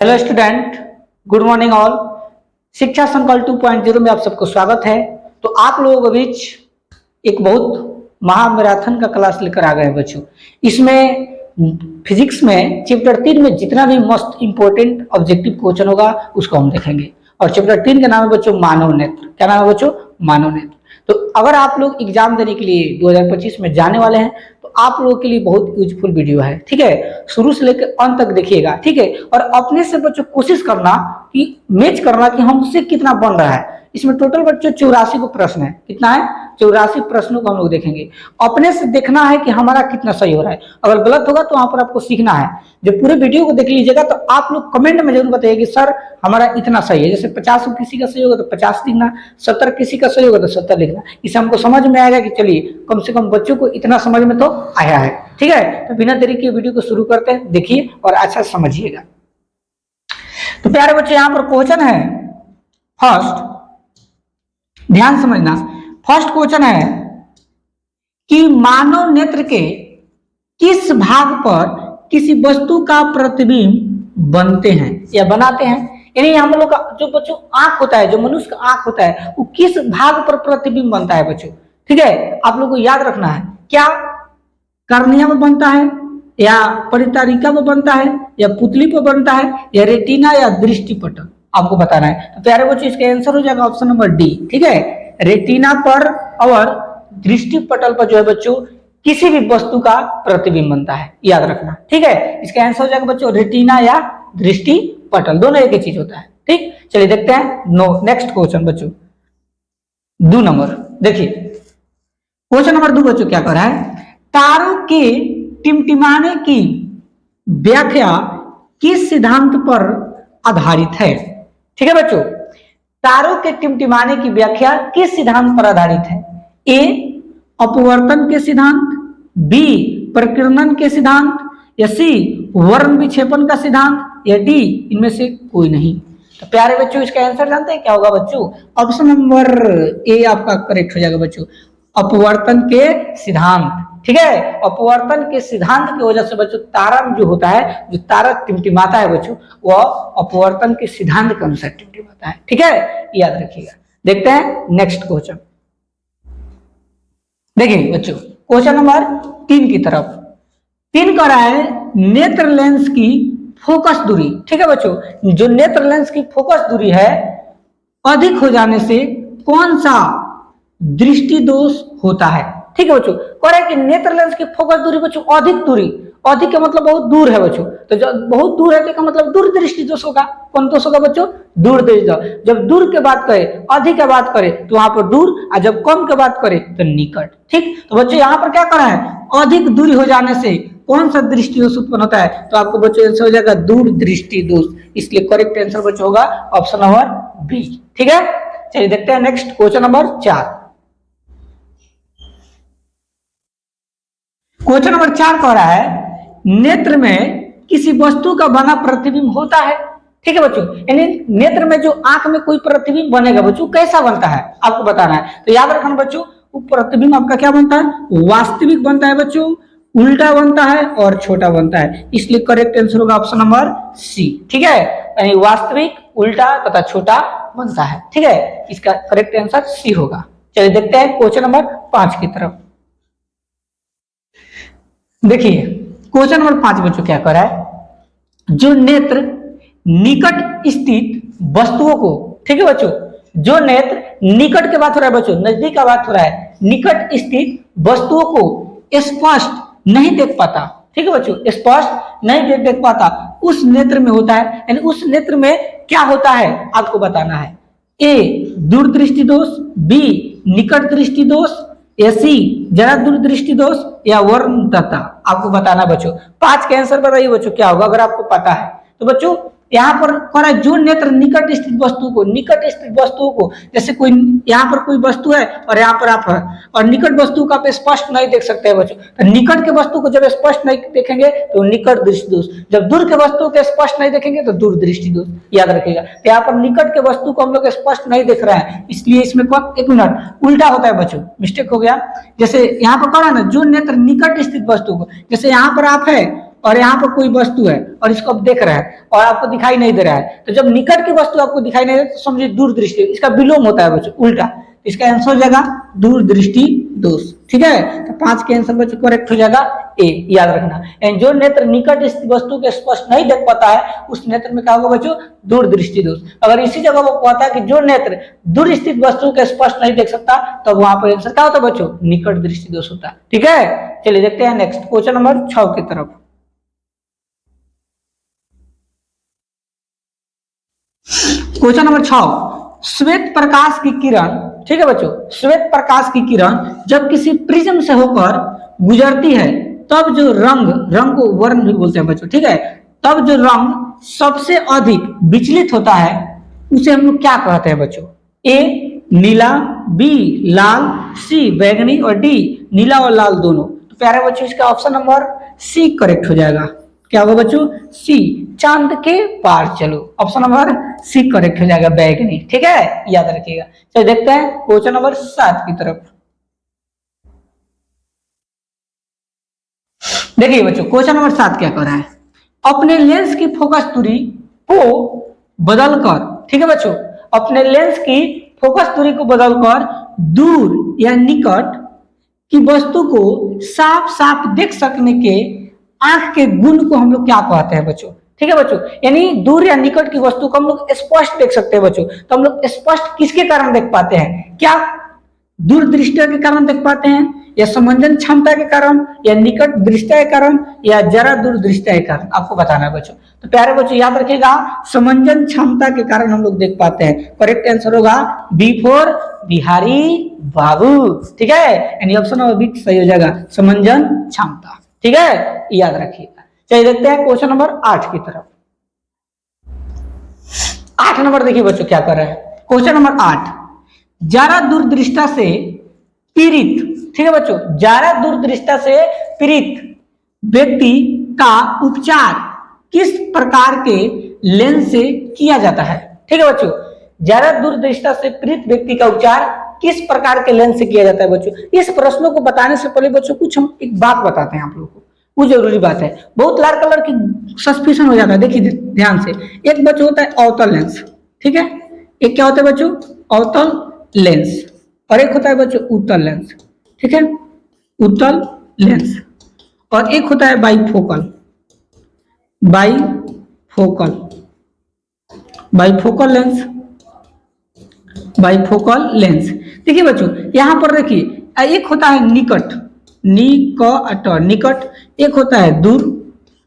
Hello student, good morning all. शिक्षा संकल्प 2.0 में आप सबको स्वागत है। तो आप लोगों के बीच एक बहुत महामैराथन का क्लास लेकर आ गए हैं बच्चों। इसमें फिजिक्स में चैप्टर 3 में जितना भी मोस्ट इंपोर्टेंट ऑब्जेक्टिव क्वेश्चन होगा उसको हम देखेंगे। और चैप्टर 3 का नाम है बच्चों मानव नेत्र। क्या नाम है बच्चों? मानव नेत्र। तो अगर आप लोग एग्जाम देने के लिए 2025 में जाने वाले हैं तो आप लोगों के लिए बहुत यूजफुल वीडियो है। ठीक है, शुरू से लेकर अंत तक देखिएगा। ठीक है, और अपने से बच्चों कोशिश करना कि मैच करना कि हमसे कितना बन रहा है। इसमें टोटल बच्चों 84 को प्रश्न है। कितना है? 84 प्रश्नों को हम लोग देखेंगे। अपने से देखना है कि हमारा कितना सही हो रहा है। अगर गलत होगा तो वहां पर आपको सीखना है। जब पूरे वीडियो को देख लीजिएगा तो आप लोग कमेंट में जरूर बताइए कि सर हमारा इतना सही है। जैसे 50 किसी का सही होगा तो 50 लिखना, 70 किसी का सही होगा तो 70 लिखना। इससे हमको समझ में आएगा कि चलिए कम से कम बच्चों को इतना समझ में तो आया है। ठीक है, तो बिना देरी के वीडियो को शुरू करते हैं। देखिए और अच्छा समझिएगा। तो प्यारे बच्चे, यहाँ पर क्वेश्चन है फर्स्ट, ध्यान समझना। फर्स्ट क्वेश्चन है कि मानव नेत्र के किस भाग पर किसी वस्तु का प्रतिबिंब बनते हैं या बनाते हैं। यानी हम लोग का जो बच्चों आंख होता है, जो मनुष्य का आंख होता है, वो किस भाग पर प्रतिबिंब बनता है बच्चों। ठीक है, आप लोग को याद रखना है। क्या कर्निया में बनता है, या परितारिका में बनता है, या पुतली पर बनता है, या रेटिना, या दृष्टिपटल, आपको बताना है। तो प्यारे बच्चों, इसका आंसर हो जाएगा ऑप्शन नंबर डी। ठीक है, रेटिना पर और दृष्टिपटल पर जो है बच्चों किसी भी वस्तु का प्रतिबिंब बनता है, याद रखना। ठीक है, इसका आंसर हो जाएगा बच्चों रेटिना या दृष्टिपटल, दोनों एक ही चीज होता है। ठीक, चलिए देखते हैं नेक्स्ट क्वेश्चन बच्चों 2 नंबर। देखिए क्वेश्चन नंबर 2 बच्चों क्या कर रहा है, तारों के टिमटिमाने की व्याख्या किस सिद्धांत पर आधारित है। ठीक है बच्चों, तारों के टिमटिमाने की व्याख्या किस सिद्धांत पर आधारित है। ए अपवर्तन के सिद्धांत, बी प्रकीर्णन के सिद्धांत, या सी वर्ण विक्षेपण का सिद्धांत, या डी इनमें से कोई नहीं। तो प्यारे बच्चों, इसका आंसर जानते हैं क्या होगा बच्चों? ऑप्शन नंबर ए आपका करेक्ट हो जाएगा बच्चों, अपवर्तन के सिद्धांत। ठीक है, अपवर्तन के सिद्धांत की वजह से बच्चों तारा जो होता है, जो तारा टिमटिमाता है बच्चों, वह अपवर्तन के सिद्धांत के अनुसार टिमटिमाता है। ठीक है, याद रखिएगा। देखते हैं नेक्स्ट क्वेश्चन। देखिए बच्चों क्वेश्चन नंबर 3 की तरफ। 3 कह रहा है नेत्र लेंस की फोकस दूरी। ठीक है बच्चों, जो नेत्र लेंस की फोकस दूरी है अधिक हो जाने से कौन सा दृष्टि दोष होता है। ठीक है बच्चों, कह रहा है कि नेत्र लेंस की फोकस दूरी बच्चों अधिक दूरी, अधिक का मतलब बहुत दूर है बच्चों। तो जब बहुत दूर है तो मतलब दूर दृष्टि दोष होगा। कौन दोष होगा बच्चों? दूर दृष्टि दोष। जब दूर के बात करें, अधिक की बात करें तो वहां पर दूर, और जब कम की बात करें तो निकट। ठीक, तो बच्चों यहाँ पर क्या कर रहा है, अधिक दूरी हो जाने से कौन सा दृष्टि दोष उत्पन्न होता है। तो आपको बच्चों आंसर हो जाएगा दूर दृष्टि दोष। इसलिए करेक्ट आंसर बच्चों होगा ऑप्शन नंबर बी। ठीक है, चलिए देखते हैं next question number 4। Question number 4 कह रहा है नेत्र में किसी वस्तु का बना प्रतिबिंब होता है। ठीक है बच्चों, यानी नेत्र में जो आंख में कोई प्रतिबिंब बनेगा बच्चों, कैसा बनता है आपको बताना है। तो याद रखना बच्चों, वो प्रतिबिंब आपका क्या बनता है, वास्तविक बनता है बच्चों, उल्टा बनता है और छोटा बनता है। इसलिए करेक्ट आंसर होगा ऑप्शन नंबर सी। ठीक है, यानी वास्तविक, उल्टा तथा छोटा बनता है। ठीक है, इसका करेक्ट आंसर सी होगा। चलिए देखते हैं क्वेश्चन नंबर 5 की तरफ। देखिए क्वेश्चन नंबर 5 बच्चों क्या कर रहा है, जो नेत्र निकट स्थित वस्तुओं को, ठीक है बच्चों, जो नेत्र निकट की बात हो रहा है बच्चों, नजदीक का बात हो रहा है, निकट स्थित वस्तुओं को स्पष्ट नहीं देख पाता। ठीक है बच्चों, स्पष्ट नहीं देख पाता, उस नेत्र में होता है। यानी उस नेत्र में क्या होता है आपको बताना है। ए दूरदृष्टि दोष, बी निकट दृष्टि दोष, या सी जरा दूरदृष्टि दोष, या वर्णतता, आपको बताना बच्चों। 5 के आंसर बताइए बच्चों क्या होगा अगर आपको पता है तो। बच्चों यहाँ पर कह रहा है जो नेत्र निकट स्थित वस्तु को, निकट स्थित वस्तुओं को, जैसे कोई यहाँ पर कोई वस्तु है और यहाँ पर आप है, और निकट वस्तु का आप स्पष्ट नहीं देख सकते हैं बच्चों। तो निकट के वस्तु को जब स्पष्ट नहीं देखेंगे तो निकट दृष्टि दोष, जब दूर के वस्तु को स्पष्ट नहीं देखेंगे तो दूर दृष्टि दोष, याद रखिएगा। तो यहाँ पर निकट के वस्तु को हम लोग स्पष्ट नहीं देख रहे हैं, इसलिए इसमें एक मिनट उल्टा होता है बच्चों, मिस्टेक हो गया। जैसे यहाँ पर कह रहा है ना, जो नेत्र निकट स्थित वस्तु को, जैसे यहाँ पर आप है और यहाँ पर कोई वस्तु है और इसको आप देख रहे हैं और आपको दिखाई नहीं दे रहा है, तो जब निकट की वस्तु आपको दिखाई नहीं दे तो समझिए दूर दृष्टि, इसका विलोम होता है बच्चों, उल्टा। इसका आंसर हो जाएगा दूर दृष्टि दोष। ठीक है, तो 5 के आंसर बच्चों करेक्ट हो जाएगा ए, याद रखना। जो नेत्र निकट वस्तु के स्पष्ट नहीं देख पाता है उस नेत्र में क्या होगा बच्चों, दूर दृष्टि दोष। अगर इसी जगह वो कहता है कि जो नेत्र दूर स्थित वस्तु के स्पष्ट नहीं देख सकता, तब वहां पर आंसर क्या होता है बच्चों, निकट दृष्टि दोष होता है। ठीक है, चलिए देखते हैं नेक्स्ट क्वेश्चन नंबर 6 की तरफ। क्वेश्चन नंबर 6, श्वेत प्रकाश की किरण, ठीक है बच्चों, श्वेत प्रकाश की किरण जब किसी प्रिज्म से होकर गुजरती है तब जो रंग को वर्ण भी बोलते हैं बच्चों, ठीक है, तब जो रंग सबसे अधिक विचलित होता है उसे हम लोग क्या कहते हैं बच्चों, ए नीला, बी लाल, सी बैगनी और डी नीला और लाल दोनों। तो प्यारे बच्चों इसका ऑप्शन नंबर सी करेक्ट हो जाएगा। क्या होगा बच्चों, सी चांद के पार चलो, ऑप्शन नंबर सी करेक्ट हो जाएगा, बैगनी। ठीक है, याद रखिएगा। चलिए देखते हैं क्वेश्चन नंबर 7 की तरफ। देखिए बच्चों क्वेश्चन नंबर 7 क्या कर रहा है, अपने लेंस की फोकस दूरी को बदलकर, ठीक है बच्चों, अपने लेंस की फोकस दूरी को बदलकर दूर या निकट की वस्तु को साफ साफ देख सकने के आंख के गुण को हम लोग क्या कहते हैं बच्चों। ठीक है बच्चों, यानी दूर या निकट की वस्तु को हम लोग स्पष्ट देख सकते हैं बच्चों। तो हम लोग स्पष्ट किसके कारण देख पाते हैं, क्या दूरदृष्टि के कारण देख पाते हैं, या समंजन क्षमता के कारण, या निकट दृष्टि के कारण, या जरा दूरदृष्टि के कारण, आपको बताना है बच्चों। तो प्यारे बच्चों याद रखिएगा, समंजन क्षमता के कारण हम लोग देख पाते हैं। करेक्ट आंसर होगा बी फॉर बिहारी बाबू। ठीक है, यानी ऑप्शन नंबर बी सही हो जाएगा, समंजन क्षमता। ठीक है, याद रखिएगा। चलिए देखते हैं क्वेश्चन नंबर 8 की तरफ। 8 नंबर देखिए बच्चों क्या कर रहा है, क्वेश्चन नंबर 8, जरा दूरदृष्टा से पीड़ित, ठीक है बच्चों, जरा दूरदृष्टा से पीड़ित व्यक्ति का उपचार किस प्रकार के लेंस से किया जाता है। ठीक है बच्चों, जरा दूरदृष्टा से पीड़ित व्यक्ति का उपचार किस प्रकार के लेंस से किया जाता है बच्चों। इस प्रश्नों को बताने से पहले बच्चों कुछ हम एक बात बताते हैं आप लोगों को, वो जरूरी बात है। बहुत लाल कलर की सस्पिशन हो जाता है, देखिए ध्यान से। एक बच्चों होता है अवतल लेंस, ठीक है, एक क्या होता है बच्चों, अवतल लेंस, और एक होता है बच्चों उत्तल लेंस। ठीक है, उत्तल लेंस, और एक होता है bifocal, bifocal, bifocal lens, bifocal lens. देखिए बच्चों यहां पर देखिए, एक होता है निकट, निकट, निकट, एक होता है दूर,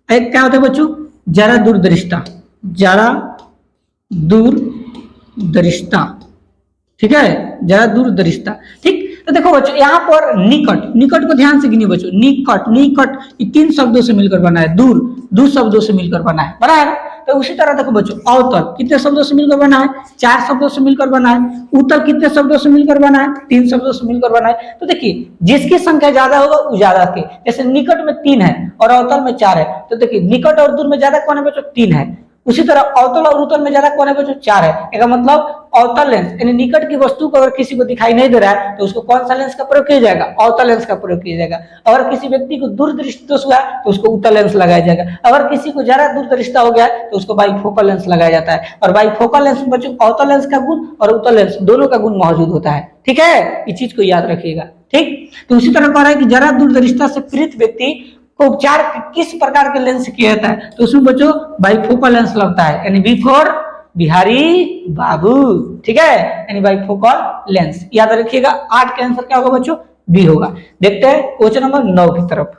एक क्या होता है बच्चों, जरा दूरदृष्टा, जरा दूरदृष्टा। ठीक है, जरा दूरदृष्टा। ठीक, तो देखो बच्चों यहाँ पर निकट, निकट को ध्यान से गिनिए बच्चों, निकट, निकट ये 3 शब्दों से मिलकर बना है, दूर 2 शब्दों से मिलकर बना है, बना है ना। तो उसी तरह देखो बच्चों अवतल कितने शब्दों से मिलकर बना है, 4 शब्दों से मिलकर बना है। उत्तल कितने शब्दों से मिलकर बना है, 3 शब्दों से मिलकर बना है। तो देखिए जिसकी संख्या ज्यादा होगा वो ज्यादा के, जैसे निकट में 3 है और अवतल में 4 है, तो देखिए निकट और दूर में ज्यादा कौन है बच्चों, 3 है। उसी तरह अवतल और उत्तल में ज्यादा कौन है बच्चों, 4 है। इसका मतलब अवतल लेंस यानी निकट की वस्तु को अगर किसी को दिखाई नहीं दे रहा है तो उसको कौन सा लेंस का प्रयोग किया जाएगा, अवतल लेंस का प्रयोग किया जाएगा। अगर किसी व्यक्ति को दूरदृष्टि दोष हुआ तो उसको उत्तल लेंस लगाया जाएगा। अगर किसी को जरा दूरदृष्टा हो गया तो उसको बाइफोकल लेंस लगाया जाता है। और बाइफोकल लेंस में बच्चों अवतल लेंस का गुण और उत्तल लेंस दोनों का गुण मौजूद होता है। ठीक है, इस चीज को याद रखिएगा। ठीक, तो उसी तरह कह रहा है कि जरा दूरदृष्टा से पीड़ित व्यक्ति को उपचार किस प्रकार के लेंस किया जाता है, तो उसमें बच्चों बाइफोकल लेंस लगता है, यानी बी फॉर बिहारी बाबू। ठीक है, यानी बाइफोकल लेंस याद रखिएगा। 8 का आंसर क्या होगा बच्चों, बी होगा। देखते हैं क्वेश्चन नंबर 9 की तरफ।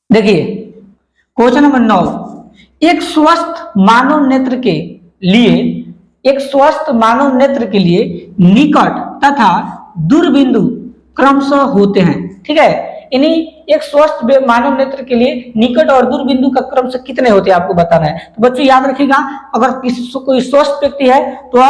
देखिए क्वेश्चन नंबर 9, एक स्वस्थ मानव नेत्र के लिए, एक स्वस्थ मानव नेत्र के लिए निकट तथा दूर बिंदु क्रमशः होते हैं। ठीक है, यानी एक स्वस्थ मानव नेत्र के लिए निकट और दूर बिंदु का क्रम से कितने होते हैं आपको बताना है। तो बच्चों याद रखिएगा, अगर किसी कोई स्वस्थ व्यक्ति है तो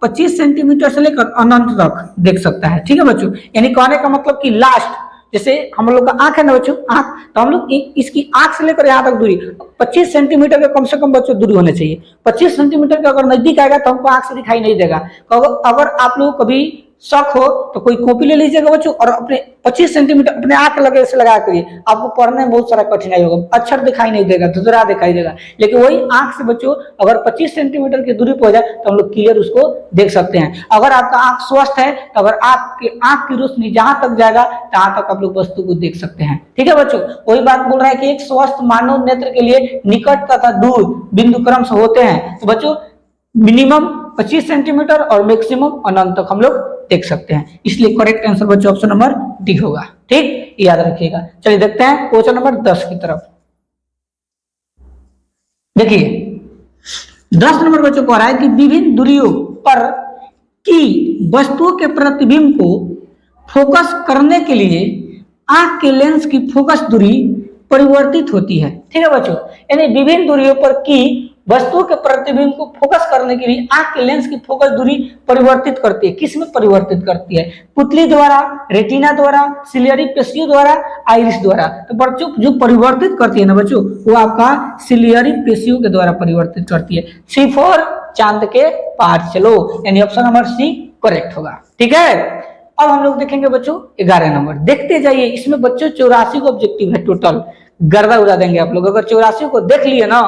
25 सेंटीमीटर से लेकर अनंत तक देख सकता है। ठीक है बच्चों, यानी कहने का मतलब कि लास्ट, जैसे हम लोग का आंख है ना बच्चों, आंख, तो हम लोग इसकी आंख से लेकर यहाँ तक दूरी 25 सेंटीमीटर का कम से कम बच्चों दूरी होने चाहिए। 25 सेंटीमीटर का अगर नजदीक आएगा तो हमको आंख से दिखाई नहीं देगा। अगर आप लोग कभी शक हो तो कोई कॉपी ले लीजिएगा बच्चों और अपने 25 सेंटीमीटर अपने आंख लगे से लगा करिए, आपको पढ़ने में बहुत सारा कठिनाई होगा, अक्षर दिखाई नहीं देगा, धुंधला दिखाई देगा। लेकिन वही आंख से बच्चों अगर 25 सेंटीमीटर की दूरी पर हो जाए तो हम लोग क्लियर उसको देख सकते हैं। अगर आपका आंख स्वस्थ है तो अगर आपके आंख की रोशनी जहां तक जाएगा तहां तक आप लोग वस्तु को देख सकते हैं। ठीक है बच्चों, वही बात बोल रहा है कि एक स्वस्थ मानव नेत्र के लिए निकट तथा दूर बिंदु क्रम से होते हैं। तो बच्चों मिनिमम 25 सेंटीमीटर और मैक्सिमम अनंत तक हम लोग देख सकते हैं, इसलिए करेक्ट आंसर बच्चों ऑप्शन नंबर डी होगा। ठीक, याद रखिएगा। चलिए देखते हैं क्वेश्चन नंबर 10 की तरफ। देखिए 10 नंबर बच्चों को आ रहा है कि विभिन्न दूरियों पर की वस्तुओं के प्रतिबिंब को फोकस करने के लिए आंख के लेंस की फोकस दूरी परिवर्तित होती है। ठीक है बच्चों, यानी विभिन्न दूरियों पर की वस्तुओं के प्रतिबिंब को फोकस करने के लिए आंख के लेंस की फोकस दूरी परिवर्तित करती है। किस में परिवर्तित करती है? पुतली द्वारा, रेटिना द्वारा, सिलियरी पेशियों द्वारा, आइरिस द्वारा। तो बच्चों जो परिवर्तित करती है ना बच्चों, वो आपका सिलियरी पेशियों के द्वारा परिवर्तित करती है। सी फॉर चांद के पार चलो, यानी ऑप्शन नंबर सी करेक्ट होगा। ठीक है, अब हम लोग देखेंगे बच्चों 11 नंबर। देखते जाइए, इसमें बच्चों 84 को ऑब्जेक्टिव है, टोटल गर्दा उड़ा देंगे आप लोग। अगर 84 को देख लिए ना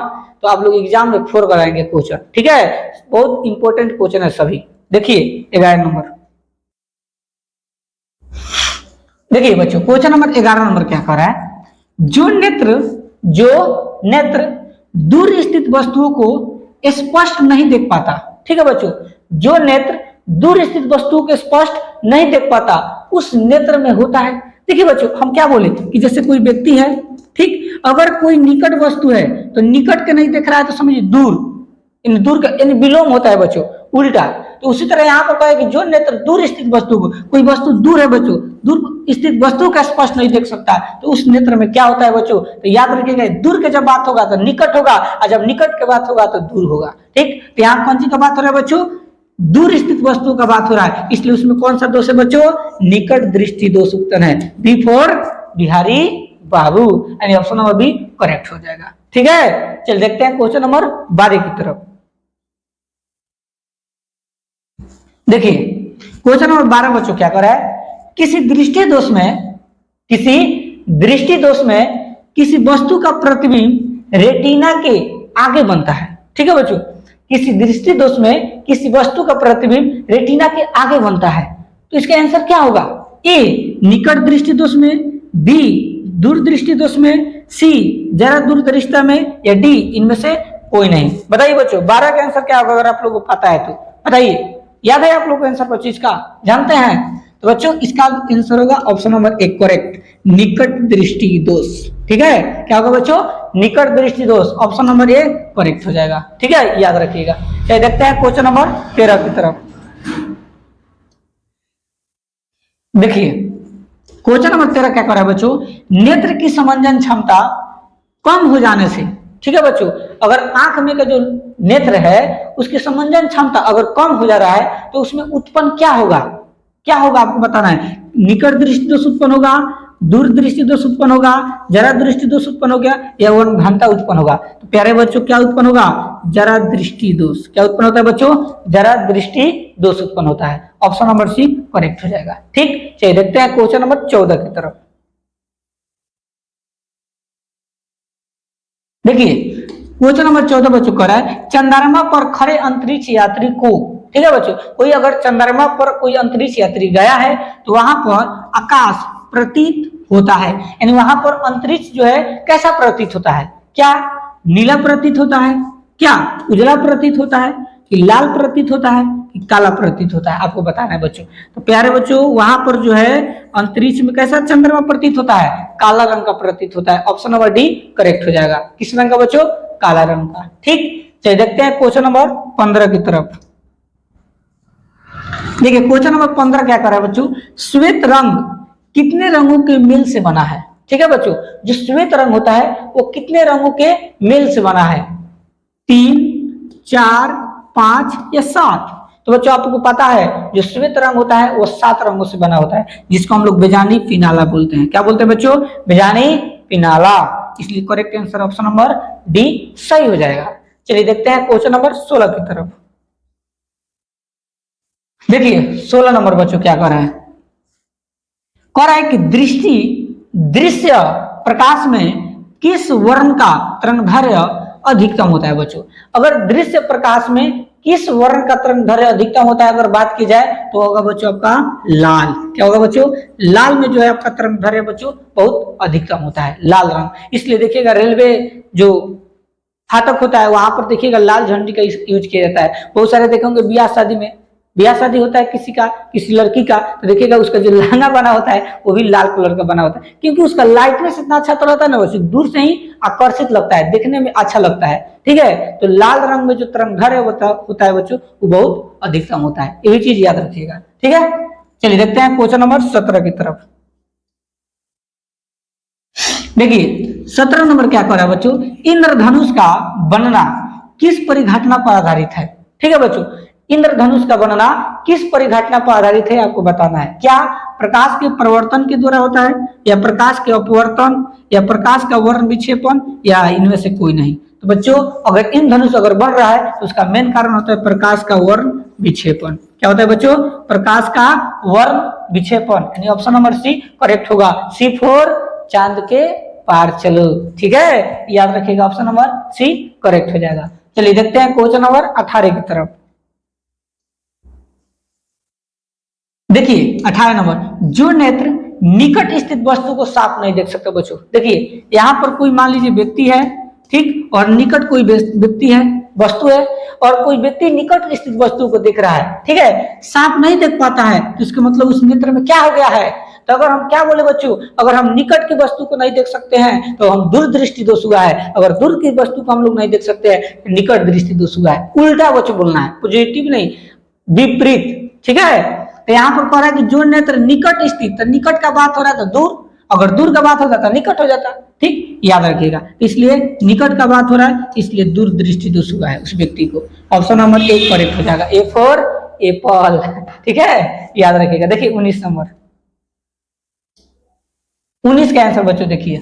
तो आप लोग एग्जाम में 4 कराएंगे क्वेश्चन। ठीक है, बहुत इंपॉर्टेंट क्वेश्चन है सभी। देखिए 11 नंबर, देखिए बच्चों क्वेश्चन नंबर 11 नंबर क्या कर रहा है? जो नेत्र दूर स्थित वस्तुओं को स्पष्ट नहीं देख पाता। ठीक है बच्चों, जो नेत्र दूर स्थित वस्तुओं को स्पष्ट नहीं देख पाता उस नेत्र में होता है। देखिए बच्चों हम क्या बोले कि जैसे कोई व्यक्ति है, ठीक, अगर कोई निकट वस्तु है तो निकट के नहीं देख रहा है तो समझिए दूर, इन दूर का यानी विलोम होता है बच्चों, उल्टा। तो उसी तरह यहाँ पर कहा कि जो नेत्र दूर स्थित वस्तु को, कोई वस्तु दूर है बच्चों, दूर स्थित वस्तु का स्पष्ट नहीं देख सकता तो उस नेत्र में क्या होता है बच्चों? तो याद रखिएगा, दूर के जब बात होगा तो निकट होगा और जब निकट के बात होगा तो दूर होगा। ठीक, तो यहाँ कौन सी का बात हो रहा है बच्चों? दूर स्थित वस्तु का बात हो रहा है, इसलिए उसमें कौन सा दोष है बच्चों? निकट दृष्टि दोष उत्पन्न है। बी फॉर बिहारी बाबू, यानी ऑप्शन नंबर बी करेक्ट हो जाएगा। ठीक है, चल देखते हैं क्वेश्चन नंबर 12 की तरफ। देखिए क्वेश्चन नंबर 12 बच्चों क्या कर रहा है? किसी दृष्टि दोष में किसी वस्तु का प्रतिबिंब रेटिना के आगे बनता है। ठीक है बच्चों, किसी दृष्टि दोष में किसी वस्तु का प्रतिबिंब रेटिना के आगे बनता है, तो इसका आंसर क्या होगा? ए निकट दृष्टि दोष में, बी दूर दृष्टि दोष में, सी जरा दूर दृष्टि में, या डी इनमें से कोई नहीं। बताइए बच्चों 12 का आंसर क्या होगा? अगर आप लोगों को पता है तो बताइए, याद है आप लोग को आंसर 25 का? जानते हैं? तो बच्चों इसका आंसर होगा ऑप्शन नंबर 1 करेक्ट, निकट दृष्टि दोष। ठीक है, क्या होगा बच्चों? निकट दृष्टि दोष, ऑप्शन नंबर 1 करेक्ट हो जाएगा। ठीक है, याद रखिएगा। चलिए देखते हैं क्वेश्चन नंबर 13 की तरफ। देखिए क्वेश्चन नंबर 13 क्या कर रहा है बच्चों? नेत्र की समंजन क्षमता कम हो जाने से, ठीक है बच्चों, अगर आंख में का जो नेत्र है उसकी समंजन क्षमता अगर कम हो जा रहा है तो उसमें उत्पन्न क्या होगा? क्या होगा आपको बताना है। निकट दृष्टि दोष उत्पन्न होगा, दूर दृष्टि दोष उत्पन्न होगा, जरा दृष्टि दोष उत्पन्न हो गया, या वन घंटा उत्पन्न होगा। तो प्यारे बच्चों क्या उत्पन्न होगा? जरा दृष्टि दोष। क्या उत्पन्न होता है बच्चों? जरा दृष्टि दोष उत्पन्न होता है। ऑप्शन नंबर सी करेक्ट हो जाएगा। ठीक, चलिए देखते हैं क्वेश्चन नंबर 14 की तरफ। देखिए क्वेश्चन नंबर 14 बच्चों कह रहा है चंद्रमा पर खड़े अंतरिक्ष यात्री को, ठीक है बच्चों, कोई अगर चंद्रमा पर कोई अंतरिक्ष यात्री गया है तो वहां पर आकाश प्रतीत होता है, यानी वहां पर अंतरिक्ष जो है कैसा प्रतीत होता है? क्या नीला प्रतीत होता है, क्या उजला प्रतीत होता है, कि लाल प्रतीत होता है, कि काला प्रतीत होता है? आपको बताना है बच्चों। तो प्यारे बच्चों वहां पर जो है अंतरिक्ष में कैसा चंद्रमा प्रतीत होता है? काला रंग का प्रतीत होता है। ऑप्शन नंबर डी करेक्ट हो जाएगा। किस रंग का बच्चों? काला रंग का। ठीक, चलिए देखते हैं क्वेश्चन नंबर 15 की तरफ। देखिए क्वेश्चन नंबर 15 क्या कर रहा है बच्चों? श्वेत रंग कितने रंगों के मेल से बना है? ठीक है बच्चों, जो श्वेत रंग होता है वो कितने रंगों के मेल से बना है? 3, 4, 5 या 7? तो बच्चों आपको पता है जो श्वेत रंग होता है वो 7 रंगों से बना होता है, जिसको हम लोग बेजानी फिनाला बोलते हैं। क्या बोलते हैं बच्चों? बेजानी फिनाला। इसलिए correct answer option number D सही हो जाएगा। चलिए देखते हैं क्वेश्चन नंबर 16 की तरफ। देखिए 16 नंबर बच्चों क्या कर रहा है, कह रहा है कि दृश्य प्रकाश में किस वर्ण का तरंगदैर्घ्य अधिकतम होता है बच्चों। अगर दृश्य प्रकाश में किस वर्ण का तरंगदैर्घ्य अधिकतम होता है अगर बात की जाए तो होगा बच्चों आपका लाल। क्या होगा बच्चों, लाल में जो है आपका तरंगदैर्घ्य बच्चों बहुत अधिकतम होता है, लाल रंग। इसलिए देखिएगा रेलवे जो फाटक होता है वहां पर देखिएगा लाल झंडी का यूज किया जाता है। बहुत सारे देखेंगे ब्याह शादी होता है किसी का, किसी लड़की का, तो देखिएगा उसका जो लहंगा बना होता है वो भी लाल कलर का बना होता है, क्योंकि उसका लाइटनेस इतना अच्छा तो रहता है ना, वैसे दूर से ही आकर्षित लगता है, देखने में अच्छा लगता है। ठीक है, तो लाल रंग में जो तरंगदैर्घ्य होता है बच्चों वो बहुत अधिकतम होता है, यही चीज याद रखिएगा। ठीक है, चलिए देखते हैं क्वेश्चन नंबर 17 की तरफ। देखिए 17 नंबर क्या कह रहा है बच्चों, इंद्रधनुष का बनना किस परिघटना पर आधारित है। ठीक है बच्चों, इंद्रधनुष का बनना किस परिघटना पर आधारित है आपको बताना है। क्या प्रकाश के परिवर्तन के द्वारा होता है, या प्रकाश के अपवर्तन, या प्रकाश का वर्ण विक्षेपण, या इनमें से कोई नहीं। तो बच्चों अगर इंद्रधनुष अगर बन रहा है तो उसका मेन कारण होता है प्रकाश का वर्ण विक्षेपण। क्या होता है बच्चों, प्रकाश का वर्ण विक्षेपण, यानी ऑप्शन नंबर सी करेक्ट होगा। सी फॉर चांद के पार चलो। ठीक है, याद रखिएगा ऑप्शन नंबर सी करेक्ट हो जाएगा। चलिए देखते हैं क्वेश्चन नंबर 18 की तरफ। देखिए 18 नंबर, जो नेत्र निकट स्थित वस्तु को साफ नहीं देख सकते बच्चों। देखिए यहाँ पर कोई मान लीजिए व्यक्ति है, ठीक, और निकट कोई व्यक्ति है, वस्तु है, और कोई व्यक्ति निकट स्थित वस्तु को देख रहा है, ठीक है, साफ नहीं देख पाता है, तो इसका मतलब उस नेत्र में क्या हो गया है। तो अगर हम क्या बोले बच्चों, अगर हम निकट की वस्तु को नहीं देख सकते हैं तो हम दूरदृष्टि दोष हुआ है, अगर दूर की वस्तु को हम लोग नहीं देख सकते हैं तो निकट दृष्टि दोष हुआ है। उल्टा बच्चों बोलना है, पॉजिटिव नहीं, विपरीत। ठीक है, तो यहाँ पर कह रहा है कि जो नेत्र निकट स्थित, तो निकट का बात हो रहा था दूर, अगर दूर का बात होता था निकट हो जाता। ठीक, याद रखिएगा, इसलिए निकट का बात हो रहा है इसलिए दूरदृष्टि दोष हुआ है उस व्यक्ति को। ऑप्शन नंबर 1 करेक्ट हो जाएगा, ए फॉर एप्पल। ठीक है, याद रखिएगा। देखिए 19 नंबर, 19 का आंसर बच्चों देखिए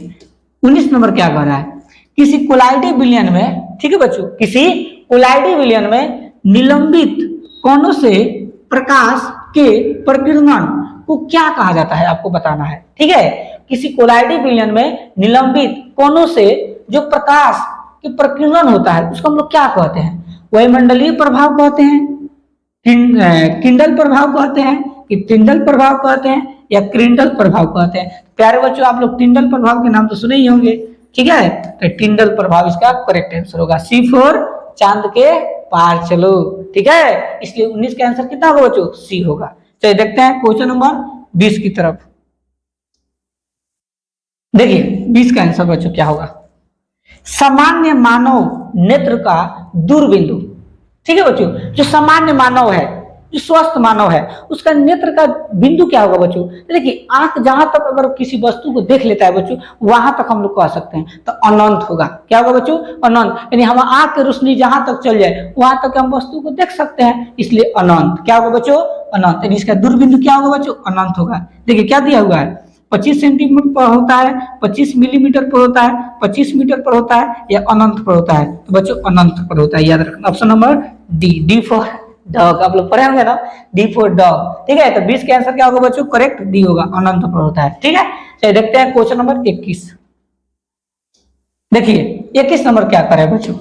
19 नंबर क्या कह रहा है, किसी कोलाइडी विलयन में, ठीक है बच्चों, किसी कोलाइडी विलयन में निलंबित कोनों से प्रकाश के प्रकीर्णन को क्या कहा जाता है आपको बताना है। ठीक है, किसी कोलाइडी विलयन में निलंबित कोनों से जो प्रकाश के प्रकीर्णन होता है उसको हम लोग क्या कहते हैं, वायुमंडलीय प्रभाव कहते हैं, किंडल प्रभाव कहते हैं, कि टिंडल प्रभाव कहते हैं, या क्रिंडल प्रभाव कहते हैं। प्यारे बच्चों आप लोग टिंडल प्रभाव के नाम तो सुने ही होंगे। ठीक है, तो टिंडल प्रभाव इसका करेक्ट आंसर होगा। सी फॉर चांद के पार चलो। ठीक है, इसलिए 19 का आंसर कितना होगा बच्चों, सी होगा। चलिए देखते हैं क्वेश्चन नंबर 20 की तरफ। देखिए 20 का आंसर बच्चों क्या होगा, सामान्य मानव नेत्र का दूरबिंदु। ठीक है बच्चों, जो सामान्य मानव है, जो स्वस्थ मानव है, उसका नेत्र का बिंदु क्या होगा बच्चों। देखिए आंख जहां तक अगर किसी वस्तु को देख लेता है बच्चों वहां तक हम लोग कह सकते हैं तो अनंत होगा। क्या होगा बच्चों, अनंत, यानी हम आंख की रोशनी जहां तक चल जाए वहां तक हम वस्तु को देख सकते हैं, इसलिए अनंत। क्या होगा बच्चों, अनंत, यानी इसका दूरबिंदु क्या होगा बच्चों, अनंत होगा। देखिए क्या दिया हुआ है, 25 सेंटीमीटर पर होता है, 25 मिलीमीटर पर होता है, 25 मीटर पर होता है, या अनंत पर होता है। तो बच्चों अनंत पर होता है, याद रखना। Option number D, D for dog, आप लोग पढ़े होंगे ना, डी फॉर डॉग। ठीक है, तो 20 के आंसर क्या होगा बच्चों, करेक्ट डी होगा, अनंत पर होता है। ठीक है, चलिए देखते हैं क्वेश्चन नंबर 21। देखिए 21 नंबर क्या करे बच्चों,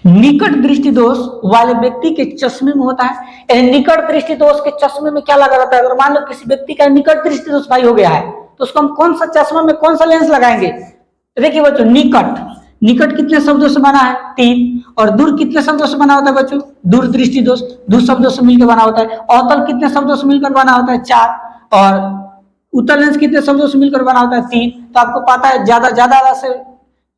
निकट दृष्टि दोष वाले व्यक्ति के चश्मे में होता है, यानी निकट दृष्टि दोष के चश्मे में क्या लगा रहता है। अगर मान लो किसी व्यक्ति का निकट दृष्टि दोष भाई हो गया है तो उसको हम कौन सा चश्मा में कौन सा लेंस लगाएंगे। देखिए बच्चों निकट, निकट कितने शब्दों से बना है, 3, और दूर कितने शब्दों से बना होता है बच्चों, दूर दृष्टि दोष 2 शब्दों से मिलकर बना होता है। अवतल कितने शब्दों से मिलकर बना होता है, 4, और उत्तल लेंस कितने शब्दों से मिलकर बना होता है, 3। तो आपको पता है ज्यादा ज्यादा से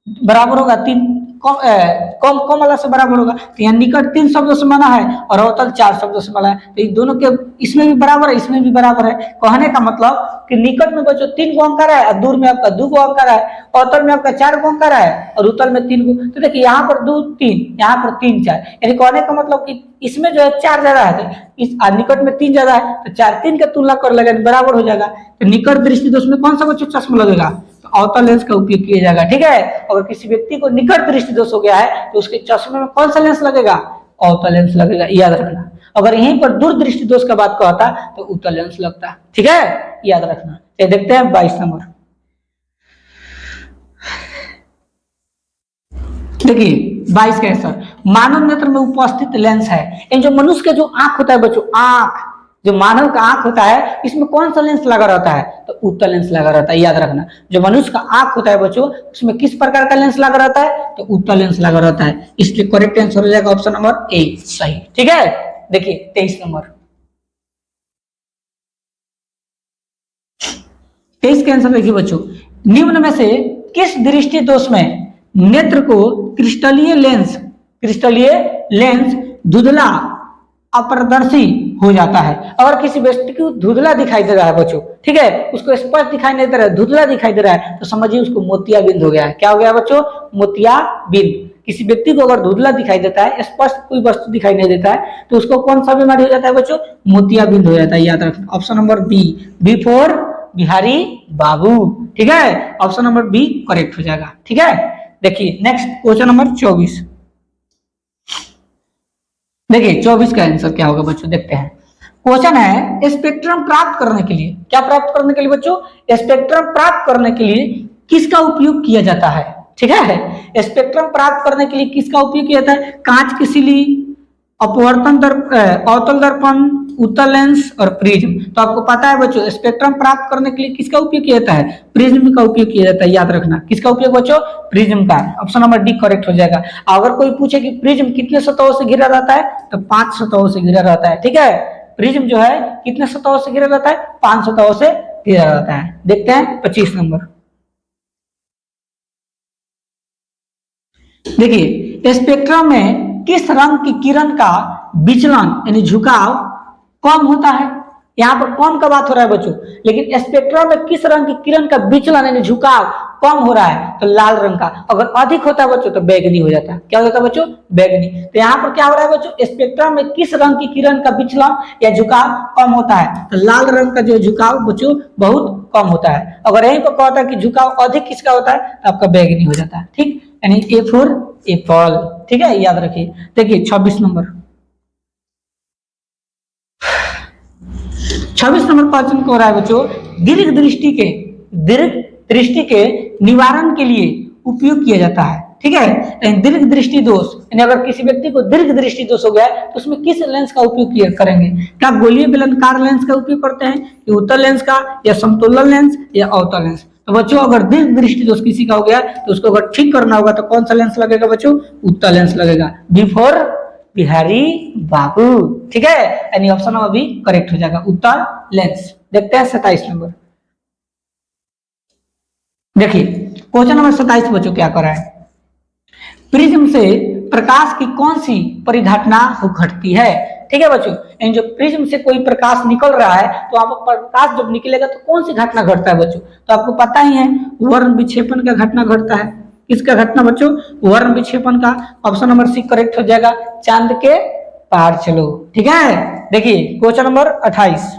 बराबर होगा 3, कम कम वाला से बराबर होगा। तो यहाँ निकट 3 शब्दों से बना है और अवतल 4 शब्दों से बना है, तो इन दोनों के इसमें भी बराबर है इसमें भी बराबर है। कहने का मतलब कि निकट में बच्चों 3 को अंक है और दूर में आपका 2 को अंक है, अवतल में आपका 4 को अंक है और उत्तल में 3 को। तो देखिए यहाँ पर 2 3, यहाँ पर 3 4, यानी कहने का मतलब कि इसमें जो है 4 ज्यादा है, इस निकट में 3 ज्यादा है, तो 4 3 का तुलना कर लेगा बराबर हो जाएगा। तो निकट दृष्टि दोष में कौन सा बच्चों चश्मा लगेगा, अवतल लेंस का उपयोग किया जाएगा। ठीक है, अगर किसी व्यक्ति को निकट दृष्टि दोष हो गया है तो उसके चश्मे में कौन सा लेंस लगेगा, अवतल लेंस लगेगा, याद रखना। अगर यहीं पर दूरदृष्टि दोष का बात कहता तो उत्तल लेंस लगता। ठीक है, याद रखना। ये देखते हैं 22 नंबर। देखिए 22 का आंसर, मानव नेत्र में उपस्थित लेंस है। इन जो मनुष्य का जो आंख होता है बच्चों, आंख जो मानव का आंख होता है, इसमें कौन सा लेंस लगा रहता है? तो उत्तल लेंस लगा रहता है। याद रखना, जो मनुष्य का आंख होता है बच्चों, उसमें किस प्रकार का लेंस लगा रहता है? तो उत्तल लेंस लगा रहता है। इसलिए करेक्ट आंसर हो जाएगा ऑप्शन नंबर ए, सही। ठीक है, देखिए 23 नंबर। 23 का आंसर देखिए बच्चों, निम्न में से किस दृष्टि दोष में नेत्र को क्रिस्टलीय लेंस धुंधला अपारदर्शी हो जाता है? अगर किसी व्यक्ति को धुंधला दिखाई दे रहा है बच्चों, ठीक है, उसको स्पष्ट दिखाई नहीं दे रहा है, धुंधला दिखाई दे रहा है, तो समझिए उसको मोतियाबिंद हो गया है। क्या हो गया बच्चों? मोतियाबिंद। किसी व्यक्ति को अगर धुंधला दिखाई देता है, स्पष्ट कोई वस्तु दिखाई नहीं देता है, तो उसको कौन सा बीमारी हो जाता है बच्चों? मोतियाबिंद हो जाता है। याद रखना, option number B for Bihari Babu. ठीक है, ऑप्शन नंबर बी करेक्ट हो जाएगा। ठीक है, देखिए नेक्स्ट क्वेश्चन नंबर 24। देखिए 24 का आंसर क्या होगा बच्चों, देखते हैं। क्वेश्चन है, स्पेक्ट्रम प्राप्त करने के लिए, क्या प्राप्त करने के लिए बच्चों? स्पेक्ट्रम प्राप्त करने के लिए किसका उपयोग किया जाता है? ठीक है, स्पेक्ट्रम प्राप्त करने के लिए किसका उपयोग किया जाता है? कांच की सिली, अपवर्तन अवतल दर्पण, उत्तल लेंस और प्रिज्म। तो आपको पता है बच्चों, स्पेक्ट्रम प्राप्त करने के लिए किसका उपयोग किया जाता है? प्रिज्म का उपयोग किया जाता है। याद रखना, किसका उपयोग बच्चों? प्रिज्म का। ऑप्शन नंबर डी करेक्ट हो जाएगा। अगर कोई पूछे कि प्रिज्म कितने सतहों से घिरा रहता है, तो 5 सतहों से घिरा रहता है। ठीक है, प्रिज्म जो है कितने सतहों से घिरा रहता है? 5 सतहों से घिरा रहता है। देखते हैं 25 नंबर। देखिए स्पेक्ट्रम में किस रंग की किरण का विचलन यानी झुकाव कम होता है? यहाँ पर कम का बात हो रहा है बच्चों, लेकिन स्पेक्ट्रम में किस रंग की किरण का विचलन यानी झुकाव कम हो रहा है? तो लाल रंग का। अगर अधिक होता है बच्चों तो बैगनी हो जाता है। क्या हो जाता है बच्चों? बैगनी। तो यहाँ पर क्या हो रहा है बच्चों? स्पेक्ट्रम में किस रंग की किरण का विचलन या झुकाव कम होता है? तो लाल रंग का जो झुकाव बच्चों बहुत कम होता है। अगर यहीं पर कहता है कि झुकाव अधिक किसका होता है, तो आपका बैगनी हो जाता है। ठीक, यानी ए फॉर एप्पल। ठीक है, याद रखिए। देखिए 26 नंबर। 26 नंबर क्वेश्चन को हो रहा है बच्चों, दीर्घ दृष्टि के निवारण के लिए उपयोग किया जाता है। ठीक है, दीर्घ दृष्टि दोष यानी अगर किसी व्यक्ति को दीर्घ दृष्टि दोष हो गया तो उसमें किस लेंस का उपयोग करेंगे? क्या गोलीय बेलनाकार लेंस का उपयोग करते हैं, या उत्तल लेंस का, या समतुलन लेंस, या अवतल लेंस? तो बच्चों अगर दीर्घ दृष्टि दोष किसी का हो गया तो उसको अगर ठीक करना होगा तो कौन सा लेंस लगेगा बच्चों? उत्तल लेंस लगेगा। B for Bihari Babu. ठीक है, यानी ऑप्शन नंबर बी करेक्ट हो जाएगा, उत्तल लेंस। देखते हैं 27 नंबर। देखिए क्वेश्चन नंबर 27 बच्चों क्या कर रहा है, प्रिज्म से प्रकाश की कौन सी परिघटना घटती है? ठीक है बच्चों, इन जो प्रिज्म से कोई प्रकाश निकल रहा है तो आप प्रकाश जब निकलेगा तो कौन सी घटना घटता है बच्चों? तो आपको पता ही है, वर्ण विक्षेपण का घटना घटता है। किसका घटना बच्चों? वर्ण विक्षेपण का। ऑप्शन नंबर सी करेक्ट हो जाएगा, चांद के पार चलो। ठीक है, देखिए क्वेश्चन नंबर 28।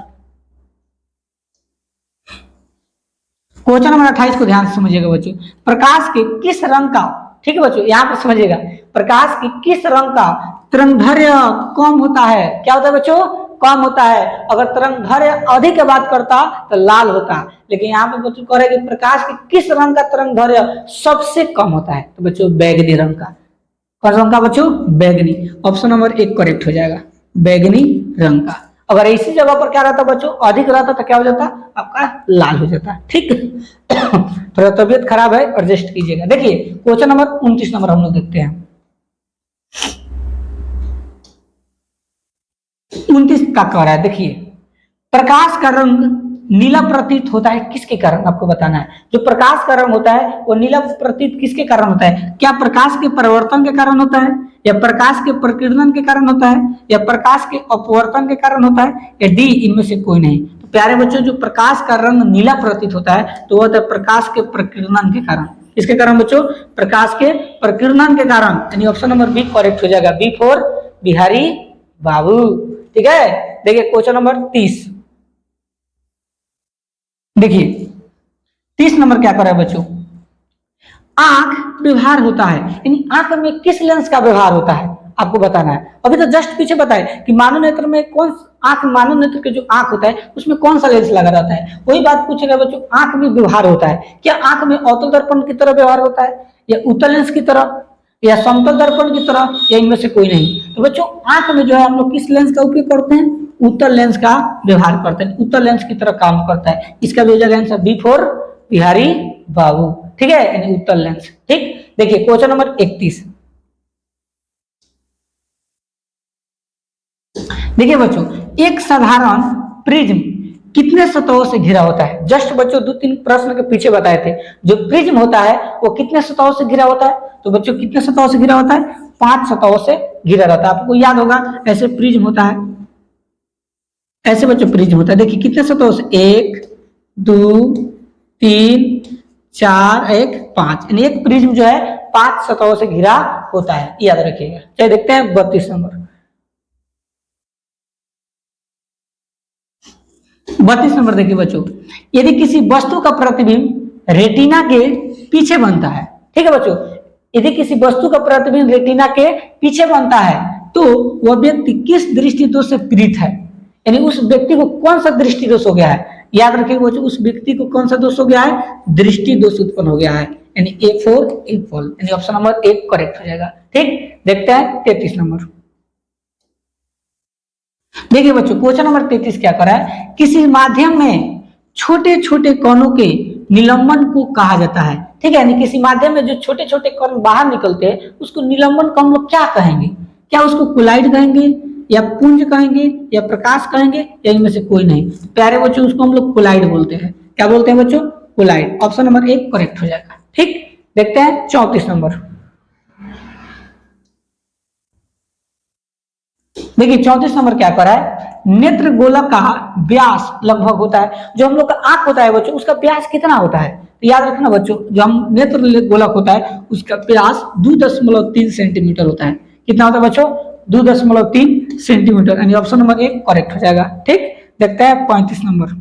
क्वेश्चन नंबर 28 को ध्यान से समझिएगा बच्चों, प्रकाश के किस रंग का, ठीक है बच्चों यहाँ पर समझिएगा, प्रकाश के किस रंग का तरंगदैर्घ्य कम होता है? क्या होता है बच्चों? कम होता है। अगर तरंगदैर्घ्य अधिक की बात करता तो लाल होता, लेकिन यहाँ पे बच्चों कह रहे हैं कि प्रकाश के किस रंग का तरंगदैर्घ्य सबसे कम होता है? तो बच्चों बैगनी रंग का। कौन रंग का बच्चों? बैगनी। ऑप्शन नंबर 1 करेक्ट हो जाएगा, बैगनी रंग का। अगर इसी जगह पर क्या रहता बच्चों? अधिक रहता तो क्या हो जाता? आपका लाल हो जाता। ठीक थोड़ा तबीयत खराब है, एडजस्ट कीजिएगा। देखिए क्वेश्चन नंबर 29 नंबर हम लोग देखते हैं। 29 का कह रहा है, देखिए प्रकाश का रंग नीला प्रतीत होता है किसके कारण? आपको बताना है। जो प्रकाश का रंग होता है वो नीला प्रतीत किसके कारण होता है? क्या प्रकाश के परिवर्तन के कारण होता है, या प्रकाश के प्रकीर्णन के कारण होता है, या प्रकाश के अपवर्तन के कारण होता है, या डी इनमें से कोई नहीं? तो प्यारे बच्चों, जो प्रकाश का रंग नीला प्रतीत होता है तो वह होता है प्रकाश के प्रकीर्णन के कारण। किसके कारण बच्चों? प्रकाश के प्रकीर्णन के कारण, यानी ऑप्शन नंबर बी करेक्ट हो जाएगा, बी फॉर बिहारी बाबू। ठीक है, देखिए क्वेश्चन नंबर 30। देखिए 30 नंबर क्या कर रहा है बच्चों, आंख व्यवहार होता है, यानी आंख में किस लेंस का व्यवहार होता है? आपको बताना है। अभी तो जस्ट पीछे बताए कि मानव नेत्र में कौन आंख, मानव नेत्र के जो आंख होता है उसमें कौन सा लेंस लगा रहता है। वही बात पूछ रहे बच्चों, आंख में व्यवहार होता है, क्या आंख में अवतल दर्पण की तरह व्यवहार होता है, या उत्तल लेंस की तरह, या समतल दर्पण की तरह, या इनमें से कोई नहीं। तो बच्चों आंख में जो है हम लोग किस लेंस का उपयोग करते हैं, उत्तल लेंस का व्यवहार करते हैं, उत्तल लेंस की तरह काम करता है। इसका भी हो जाएगा answer B for Bihari Babu, ठीक है, यानी उत्तल लेंस। ठीक, देखिए क्वेश्चन नंबर 31। देखिए बच्चों, एक साधारण प्रिज्म कितने सतहों से घिरा होता है। जस्ट बच्चों 2-3 प्रश्न के पीछे बताए थे, जो प्रिज्म होता है वो कितने सतहों से घिरा होता है। तो बच्चों कितने सतहों से घिरा होता है, 5 सतहों से घिरा रहता है। आपको याद होगा ऐसे प्रिज्म होता है, ऐसे बच्चों प्रिज्म होता है। देखिए कितने सतहों से, 1 2 3 4 1 5, यानी एक प्रिज्म जो है 5 सतहों से घिरा होता है, याद रखिएगा। चलिए देखते हैं 32 नंबर। 32 नंबर देखिए बच्चों, यदि किसी वस्तु का प्रतिबिंब रेटिना के पीछे बनता है, ठीक है बच्चों, यदि किसी वस्तु का प्रतिबिंब रेटिना के पीछे बनता है तो वह व्यक्ति किस दृष्टि दोष से पीड़ित है, यानी उस व्यक्ति को कौन सा दृष्टि दोष हो गया है। याद रखिएगा बच्चों, उस व्यक्ति को कौन सा दोष हो गया है, दृष्टि दोष उत्पन्न हो गया है, यानी ए फॉर एप्पल, यानी ऑप्शन नंबर 1 करेक्ट हो जाएगा। ठीक, देखते हैं 33 नंबर। देखिए बच्चों क्वेश्चन नंबर 33 क्या कर रहा है, किसी माध्यम में छोटे छोटे कणों के निलंबन को कहा जाता है। ठीक है, यानी किसी माध्यम में जो छोटे छोटे कण बाहर निकलते हैं उसको निलंबन को हम लोग क्या कहेंगे, क्या उसको कोलाइड कहेंगे, या पुंज कहेंगे, या प्रकाश कहेंगे, या इनमें से कोई नहीं। प्यारे बच्चों उसको हम लोग कोलाइड बोलते हैं। क्या बोलते हैं बच्चों, कोलाइड। ऑप्शन नंबर 1 करेक्ट हो जाएगा। ठीक, देखते हैं 34 नंबर। देखिए 34 नंबर क्या कर रहा है, नेत्र गोलक का व्यास लगभग होता है, जो हम लोग का आंख होता है बच्चों उसका व्यास कितना होता है। तो याद रखना बच्चों, जो हम नेत्र गोलक होता है उसका व्यास 2.3 सेंटीमीटर होता है। कितना होता है बच्चों, 2.3 सेंटीमीटर, यानी ऑप्शन नंबर 1 करेक्ट हो जाएगा। ठीक, देखते हैं 35 नंबर।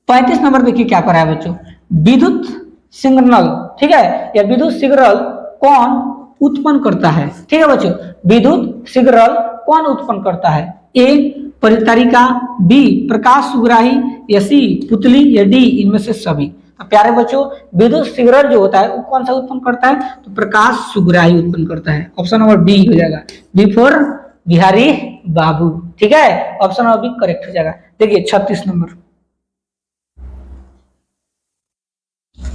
35 नंबर देखिए क्या कर रहा है बच्चों, विद्युत सिग्नल, ठीक है, या विद्युत सिग्नल कौन उत्पन्न करता है। ठीक है बच्चों, विद्युत सिग्नल कौन उत्पन्न करता है, ए परितारिका, बी प्रकाश सुग्राही, या सी पुतली, या डी इनमें से सभी। तो प्यारे बच्चों विद्युत सिग्नल जो होता है वो कौन सा उत्पन्न करता है, तो प्रकाश सुग्राही उत्पन्न करता है। ऑप्शन नंबर बी हो जाएगा, बी फॉर बिहारी बाबू। ठीक है, ऑप्शन नंबर बी करेक्ट हो जाएगा। देखिए 36 नंबर।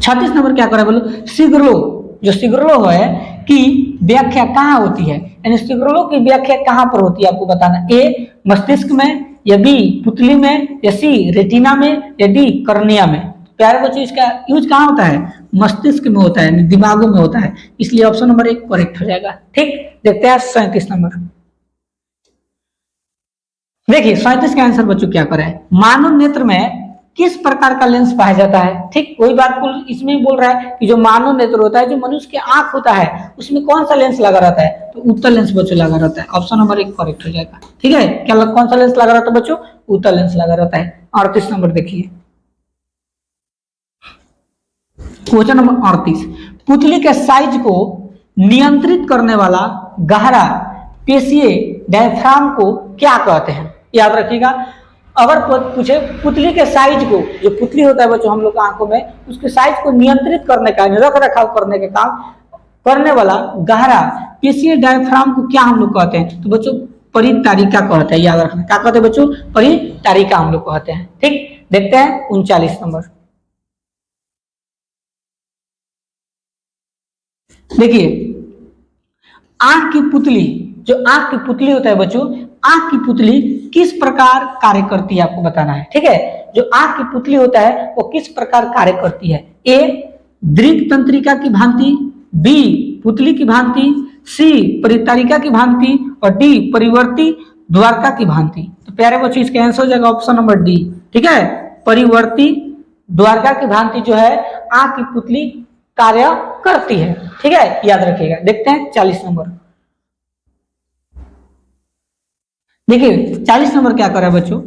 36 नंबर क्या कर रहा है बोलो, सिग्नलो, जो सिग्नलो है की व्याख्या कहाँ होती है, यानी सिग्नलो की व्याख्या कहाँ पर होती है आपको बताना। ए मस्तिष्क में, या बी पुतली में, या सी रेटिना में, या डी कर्निया में। प्यारे बच्चों इसका यूज कहाँ होता है, मस्तिष्क में होता है, दिमागों में होता है, इसलिए ऑप्शन नंबर 1 करेक्ट हो जाएगा। ठीक, देखते हैं 37 नंबर। देखिए 37 का आंसर बच्चों क्या कर रहा है, मानव नेत्र में किस प्रकार का लेंस पाया जाता है। ठीक, वही बात इसमें बोल रहा है कि जो मानव नेत्र होता है, जो मनुष्य के आंख होता है उसमें कौन सा लेंस लगा रहता है, तो उत्तल लेंस बच्चों लगा रहता है। ऑप्शन नंबर 1 करेक्ट हो जाएगा। ठीक है, क्या कौन सा लेंस लगा रहता है बच्चों, उत्तल लेंस लगा रहता है। 38 नंबर देखिए, क्वेश्चन नंबर 38, पुतली के साइज को नियंत्रित करने वाला गहरा पेशीय डायफ्राम को क्या कहते हैं। याद रखिएगा, अगर पूछे पुतली के साइज को, जो पुतली होता है बच्चों हम लोग आंखों में, उसके साइज को नियंत्रित करने का, रख रखाव करने के काम करने वाला गहरा पेशीय डायफ्राम को क्या हम लोग कहते हैं, तो बच्चों परितारिका कहते हैं। याद रखना, क्या कहते हैं बच्चों, परितारिका हम लोग कहते हैं। ठीक, देखते हैं 39 नंबर। देखिए आंख की पुतली, जो आंख की पुतली होता है बच्चों, आंख की पुतली किस प्रकार कार्य करती है आपको बताना है। ठीक है, जो आंख की पुतली होता है वो किस प्रकार कार्य करती है। ए दृक तंत्रिका की भांति, बी पुतली की भांति, सी परितारिका की भांति, और डी परिवर्ती द्वारका की भांति। तो प्यारे बच्चों इसका आंसर हो जाएगा ऑप्शन नंबर डी। ठीक है, परिवर्ती द्वारका की भांति जो है आंख की पुतली कार्य करती है। ठीक है, याद रखिएगा। देखते हैं 40 नंबर। देखिए 40 नंबर क्या कर रहा है बच्चों,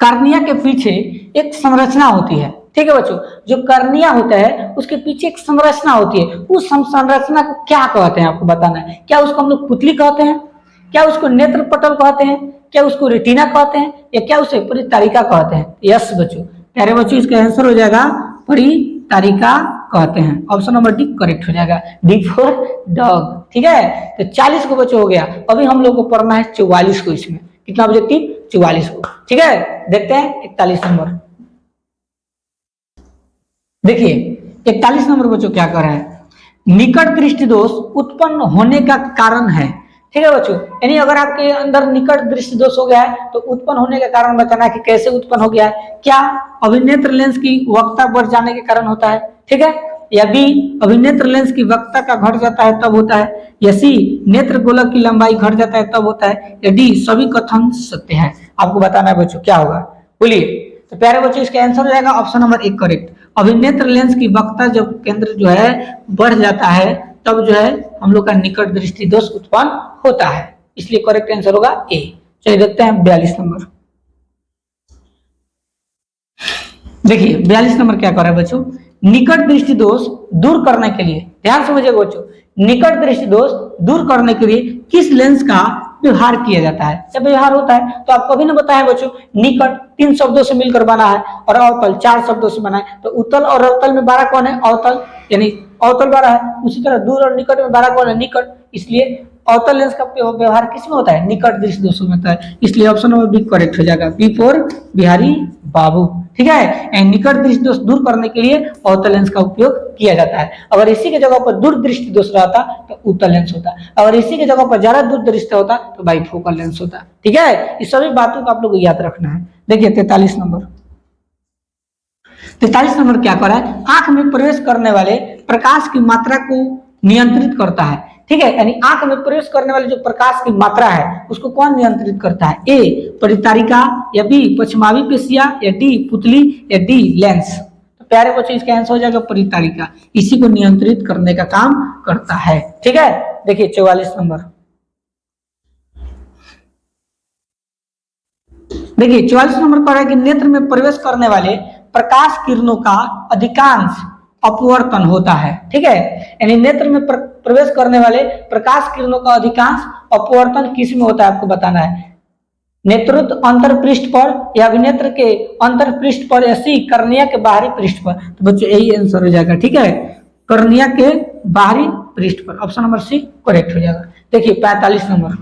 कार्निया के पीछे एक संरचना होती है। ठीक है बच्चों, जो कर्निया होता है उसके पीछे एक संरचना होती है, उस संरचना को क्या कहते हैं आपको बताना है। क्या उसको हम लोग पुतली कहते हैं, क्या उसको नेत्र पटल कहते हैं, क्या उसको रेटिना कहते हैं, या क्या उसे परितारिका कहते हैं। यस बच्चों, प्यारे बच्चों, इसका आंसर हो जाएगा परितारिका कहते हैं। ऑप्शन नंबर डी करेक्ट हो जाएगा, डी फॉर डॉग। ठीक है, तो 40 को बच्चों हो गया। अभी हम लोग को पढ़ना है 44 को। इसमें कितना ऑब्जेक्टिव, 44 को। ठीक है, देखते हैं 41 नंबर। देखिए 41 नंबर बच्चों क्या कर रहा है, निकट दृष्टि दोष उत्पन्न होने का कारण है। ठीक है बच्चों, यानी अगर आपके अंदर निकट दृष्टि दोष हो गया है तो उत्पन्न होने का कारण बताना है कि कैसे उत्पन्न हो गया है। क्या अभिनेत्र लेंस की वक्रता बढ़ जाने के कारण होता है, ठीक है, या बी अभिनेत्र लेंस की वक्रता का घट जाता है तब होता है, या सी नेत्र गोलक की लंबाई घट जाता है तब होता है, या डी सभी कथन सत्य है। आपको बताना है बच्चों क्या होगा, बोलिए। तो प्यारे बच्चों, इसका आंसर हो जाएगा ऑप्शन नंबर 1 करेक्ट। अभिनेत्र लेंस की वक्रता जब केंद्र जो है बढ़ जाता है तब जो है हम लोग का निकट दृष्टि दोष उत्पन्न होता है, इसलिए करेक्ट आंसर होगा ए। चलिए देखते हैं 42 नंबर। देखिए 42 नंबर क्या कर रहा है बच्चों, निकट दृष्टि दोष दूर करने के लिए, ध्यान समझिएगा बच्चों, निकट दृष्टि दोष दूर करने के लिए किस लेंस का व्यवहार किया जाता है। जब व्यवहार होता है तो आपको अभी ने बताया बच्चों, निकट 3 शब्दों से मिलकर बना है और अवतल 4 शब्दों से बना है। तो उत्तल और अवतल में 12 कौन है, अवतल, यानी अवतल 12 है। उसी तरह दूर और निकट में 12 कौन है, निकट। इसलिए अवतल लेंस का व्यवहार किसमें होता है, निकट दृष्टि दोषों में होता है। इसलिए ऑप्शन नंबर बी करेक्ट हो जाएगा, बी फॉर बिहारी बाबू। ठीक है, निकट दृष्टि दोष दूर करने के लिए अवतल लेंस का उपयोग किया जाता है। अगर इसी के जगह पर दूर दृष्टि दोष रहता तो उत्तल लेंस होता, अगर इसी के जगह पर ज्यादा दूर दृष्टि होता तो बाइफोकल लेंस होता। ठीक है, इस सभी बातों को आप लोग को याद रखना है। देखिए 43 नंबर। 43 नंबर क्या कर रहा है, आंख में प्रवेश करने वाले प्रकाश की मात्रा को नियंत्रित करता है। ठीक है, यानी आंख में प्रवेश करने वाले जो प्रकाश की मात्रा है उसको कौन नियंत्रित करता है, ए परितारिका, या बी पश्चिमावी पेशिया, या डी पुतली, या डी लेंस। तो प्यारे बच्चों, इसका आंसर हो जाएगा परितारिका, इसी को नियंत्रित करने का काम करता है। ठीक है, देखिए 44 नंबर। देखिए 44 नंबर पर है कि नेत्र में प्रवेश करने वाले प्रकाश किरणों का अधिकांश अपवर्तन होता है। ठीक है, यानी नेत्र में प्रवेश करने वाले प्रकाश किरणों का अधिकांश अपवर्तन किस में होता है आपको बताना है, नेत्रोत्तर अंतर पृष्ठ पर, या अभिनेत्र के अंतर पृष्ठ पर, या सी कर्निया के बाहरी पृष्ठ पर। तो बच्चों यही आंसर हो जाएगा। ठीक है, कर्निया के बाहरी पृष्ठ पर, ऑप्शन नंबर सी करेक्ट हो जाएगा। देखिए 45 नंबर।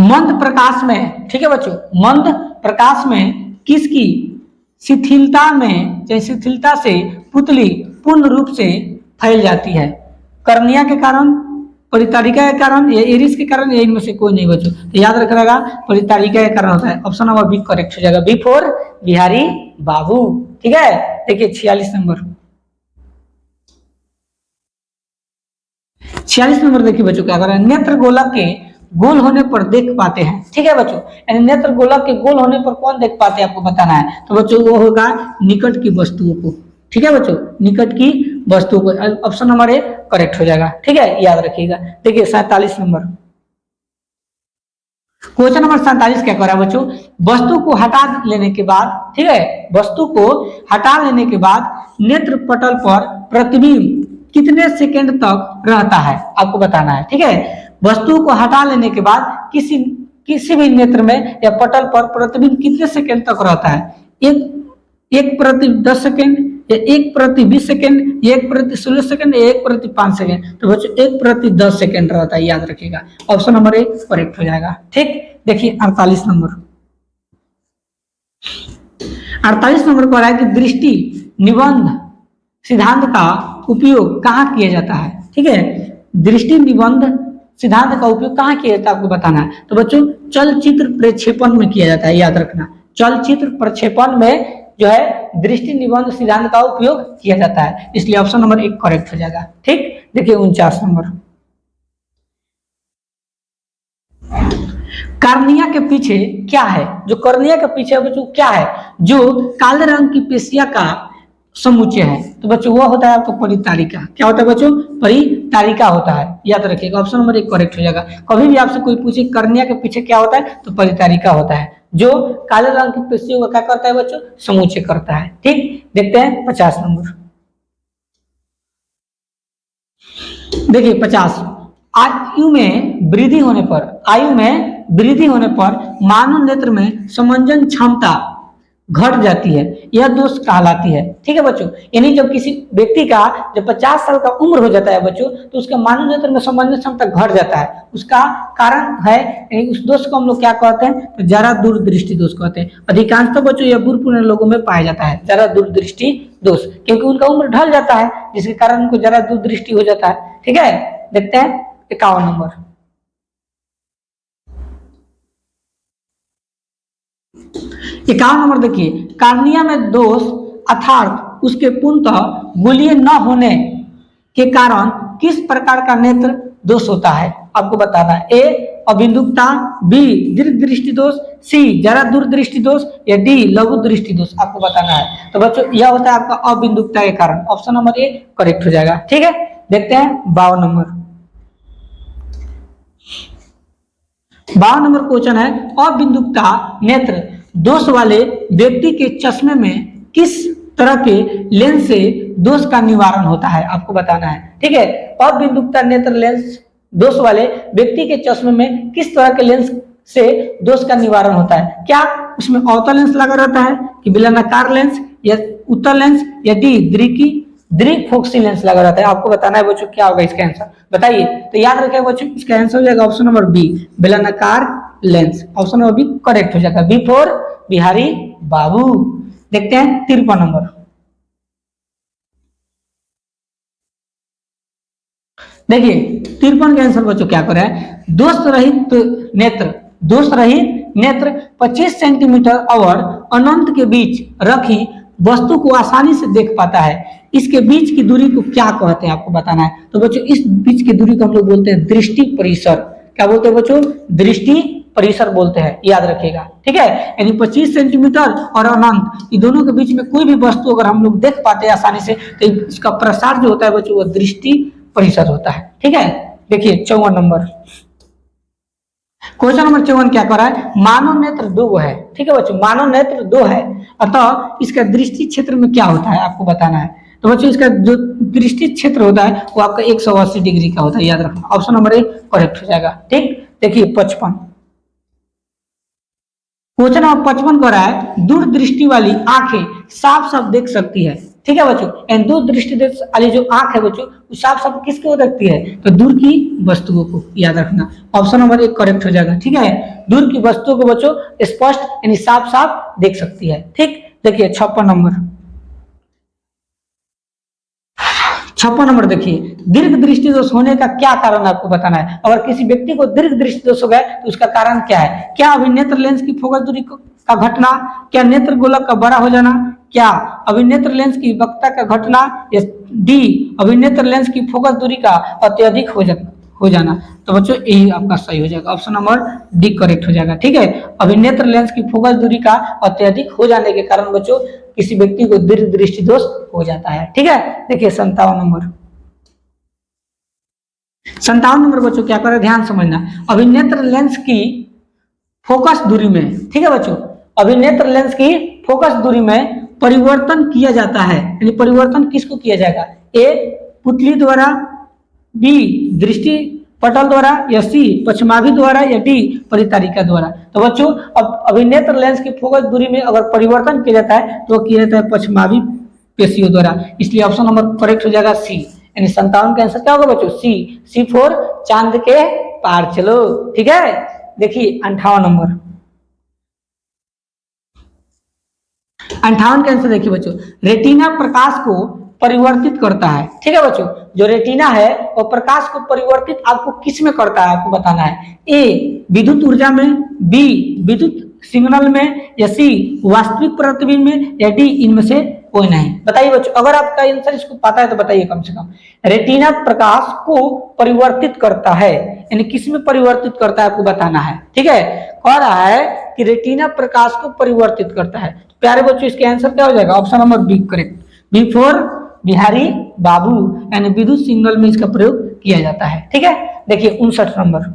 मंद प्रकाश में, ठीक है बच्चों, मंद प्रकाश में किसकी शिथिलता में, शिथिलता से पुतली पूर्ण रूप से फैल जाती है, कर्निया के कारण, परितारिका के कारण, या इरिस के कारण, या इनमें से कोई नहीं बच्चों। तो याद रखिएगा परितारिका के कारण होता है, ऑप्शन नंबर बी करेक्ट हो जाएगा, बी फॉर बिहारी बाबू। ठीक है, देखिए 46 नंबर। 46 नंबर देखिए बच्चों क्या कर रहे हैं, नेत्र गोलक के गोल होने पर देख पाते हैं। ठीक है बच्चों, यानी नेत्र गोलक के गोल होने पर कौन देख पाते हैं आपको बताना है। तो बच्चों वो होगा निकट की वस्तुओं को। ठीक है बच्चों, निकट की वस्तुओं को, ऑप्शन नंबर ए करेक्ट हो जाएगा। ठीक है, याद रखिएगा। देखिए 47 नंबर। क्वेश्चन नंबर 47 क्या कर रहा है बच्चों, वस्तु को हटा लेने के बाद, ठीक है, वस्तु को हटा लेने के बाद नेत्र पटल पर प्रतिबिंब कितने सेकंड तक रहता है आपको बताना है। ठीक है, वस्तु को हटा लेने के बाद किसी भी नेत्र में या पटल पर प्रतिबिंब कितने सेकंड तक रहता है, एक प्रति 10 सेकंड, या 1 प्रति 20 सेकंड, 1 प्रति 16 सेकंड, या 1 प्रति 5 सेकंड। तो बच्चों 1 प्रति 10 सेकंड रहता है, याद रखिएगा। ऑप्शन नंबर ए करेक्ट हो जाएगा। ठीक, देखिए 48 नंबर। 48 नंबर पर है कि दृष्टि निबंध सिद्धांत का उपयोग कहाँ किया जाता है। ठीक है, दृष्टि निबंध सिद्धांत का उपयोग कहाँ किया जाता है आपको बताना है। तो बच्चों चलचित्र प्रक्षेपण में किया जाता है, याद रखना, चलचित्र प्रक्षेपण में जो है दृष्टि निबंध सिद्धांत का उपयोग किया जाता है, इसलिए ऑप्शन नंबर 1 करेक्ट हो जाएगा। ठीक, देखिए 49 नंबर। कार्निया के पीछे क्या है, जो कर्निया के पीछे बच्चों क्या है, जो काले रंग की पेशिया का समुच्चय है। तो बच्चों वो होता है आपको परितारिका। क्या होता है बच्चों, परितारिका होता है, याद रखिएगा। ऑप्शन नंबर 1 करेक्ट हो जाएगा। कभी भी आपसे कोई पूछे कर्निया के पीछे क्या होता है तो परितारिका होता है। जो काले रंग की पेशियों का क्या करता है बच्चों, समूचे करता है। ठीक, देखते हैं 50 नंबर। देखिए 50, आयु में वृद्धि होने पर मानव नेत्र में समंजन क्षमता घट जाती है, यह दोष कहलाती है। ठीक है बच्चों, यानी जब किसी व्यक्ति का जब 50 साल का उम्र हो जाता है बच्चों, तो उसके मानव नेत्र में समंजन क्षमता घट जाता है। उसका कारण है, उस दोष को हम लोग क्या कहते हैं, तो जरा दूरदृष्टि दोष कहते हैं। अधिकांशतः बच्चों यह बुढ़े लोगों में पाया जाता है, जरा दूरदृष्टि दोष, क्योंकि उनका उम्र ढल जाता है, जिसके कारण उनको जरा दूरदृष्टि हो जाता है। ठीक है, देखते हैं 51 नंबर। 51 नंबर देखिए, कार्निया में दोष अर्थात उसके पूर्णतः गोलीय न होने के कारण किस प्रकार का नेत्र दोष होता है, आपको बताना है। ए अबिंदुकता, बी दीर्घ दृष्टि दोष, सी जरा दूरदृष्टि दोष, या डी लघु दृष्टि दोष, आपको बताना है। तो बच्चों यह होता है आपका अबिंदुकता के कारण, ऑप्शन नंबर ए करेक्ट हो जाएगा। ठीक है, देखते हैं 52 नंबर। 52 नंबर क्वेश्चन है, अबिंदुकता नेत्र दोष वाले व्यक्ति के चश्मे में किस तरह के लेंस से दोष का निवारण होता है, आपको बताना है। ठीक है, अबिंदुकता नेत्र लेंस दोष वाले व्यक्ति के चश्मे में किस तरह के लेंस से दोष का निवारण होता है। क्या उसमें अवतल लेंस लगा रहता है, कि बेलनाकार लेंस, या उत्तल लेंस, या डी द्विफोक्सी लेंस लगा रहता है। आपको बताना है बच्चों क्या होगा इसका आंसर, बताइए। तो याद रखें बच्चों, इसका आंसर हो जाएगा ऑप्शन नंबर बी बेलनाकार lens, option number B correct हो जाएगा। B for Bihari Babu. देखते हैं 53 नंबर। देखिए 53 का आंसर बच्चों क्या कर रहा है, दोष रहित नेत्र 25 सेंटीमीटर और अनंत के बीच रखी वस्तु को आसानी से देख पाता है। इसके बीच की दूरी को क्या कहते हैं, आपको बताना है। तो बच्चों इस बीच की दूरी को हम लोग बोलते हैं दृष्टि परिसर। क्या बोलते हैं बच्चों, दृष्टि परिसर बोलते हैं, याद रखिएगा। ठीक है, यानी 25 सेंटीमीटर और अनंत, ये दोनों के बीच में कोई भी वस्तु अगर हम लोग देख पाते हैं आसानी से, तो इसका प्रसार जो होता है बच्चों वो दृष्टि परिसर होता है। ठीक है, देखिए 54 नंबर। क्वेश्चन नंबर 54 क्या कर रहा है, मानव नेत्र दो है। ठीक है बच्चों, मानव नेत्र दो है, अतः इसका दृष्टि क्षेत्र में क्या होता है, आपको बताना है। तो बच्चों इसका जो दृष्टि क्षेत्र होता है वो आपका 180 डिग्री का होता है, याद रखना। ऑप्शन नंबर ए करेक्ट हो जाएगा। ठीक, देखिए 55। क्वेश्चन नंबर 55 कर रहा है, दूरदृष्टि वाली आंखें साफ साफ देख सकती है। ठीक है बच्चों, एंड दूरदृष्टि वाली जो आंख है बच्चों वो साफ साफ किसको देखती है, तो दूर की वस्तुओं को, याद रखना। ऑप्शन नंबर एक करेक्ट हो जाएगा। ठीक है, दूर की वस्तुओं को बच्चों स्पष्ट यानी साफ साफ देख सकती है। ठीक, देखिए 56 नंबर। 56 नंबर देखिए, दीर्घ दृष्टि दोष होने का क्या कारण आपको बताना है। अगर किसी व्यक्ति को दीर्घ दृष्टि दोष हो गया तो उसका कारण क्या है। क्या अभिनेत्र लेंस की फोकस दूरी का घटना, क्या नेत्र गोलक का बड़ा हो जाना, क्या अभिनेत्र लेंस की वक्रता का घटना, या डी अभिनेत्र लेंस की फोकस दूरी का अत्यधिक हो जाना। तो बच्चों यही आपका सही हो जाएगा, ऑप्शन नंबर डी करेक्ट हो जाएगा। ठीक है, अभिनेत्र लेंस की फोकस दूरी का अत्यधिक हो जाने के कारण बच्चों किसी व्यक्ति को दीर्घ दृष्टि दोष हो जाता है। ठीक है, देखिए 57 नंबर। 57 नंबर बच्चों क्या करें, ध्यान समझना। अभिनेत्र लेंस की फोकस दूरी में, ठीक है बच्चों, अभिनेत्र लेंस की फोकस दूरी में परिवर्तन किया जाता है, यानी परिवर्तन किसको किया जाएगा, ए पुतली द्वारा, बी दृष्टि पटल द्वारा, या सी पश्चिमाभि द्वारा, या डी परितारिका द्वारा। तो बच्चों अब अभिनेत्र लेंस की फोकस दूरी में अगर परिवर्तन किया जाता है तो किया जाता है पश्चिमाभि पेशियों द्वारा, इसलिए ऑप्शन नंबर करेक्ट हो जाएगा सी। यानी 57 का आंसर क्या होगा बच्चों, सी फॉर चांद के पार चलो। ठीक है, देखिए 58 नंबर। 58 का आंसर देखिए बच्चों, रेटिना प्रकाश को परिवर्तित करता है। ठीक है बच्चों, जो रेटिना है वो प्रकाश को परिवर्तित आपको किस में करता है, आपको बताना है। ए विद्युत ऊर्जा में, बी विद्युत सिग्नल में, या सी वास्तविक प्रतिबिंब में, या डी इनमें से कोई नहीं। बताइए बच्चों, अगर आपका आंसर इसको पता है तो बताइए कम से कम। रेटिना प्रकाश को परिवर्तित करता है, यानी किस में परिवर्तित करता है आपको बताना है। ठीक है, कह रहा है कि रेटिना प्रकाश को परिवर्तित करता है। प्यारे बच्चों इसके आंसर क्या हो जाएगा, option number B correct, B for Bihari Babu, यानी विद्युत सिग्नल में इसका प्रयोग किया जाता है। ठीक है, देखिए 59 नंबर।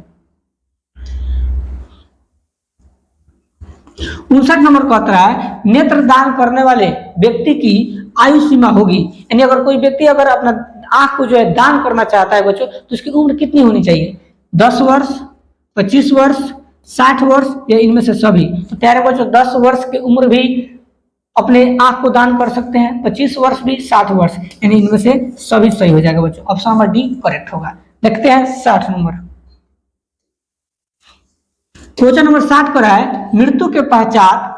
59 नंबर कहता है नेत्र दान करने वाले व्यक्ति की आयु सीमा होगी, यानी अगर कोई व्यक्ति अगर अपना आंख को जो है दान करना चाहता है बच्चों, तो उसकी उम्र कितनी होनी चाहिए? 10 वर्ष, 25 वर्ष, 60 वर्ष या इनमें से सभी? तो प्यारे बच्चों 10 वर्ष की उम्र भी अपने आंख को दान कर सकते हैं, 25 वर्ष भी, 60 वर्ष, यानी इनमें से सभी सही हो जाएगा बच्चों। ऑप्शन नंबर डी करेक्ट होगा। देखते हैं 60 नंबर क्वेश्चन नंबर 60 पर है मृत्यु के पश्चात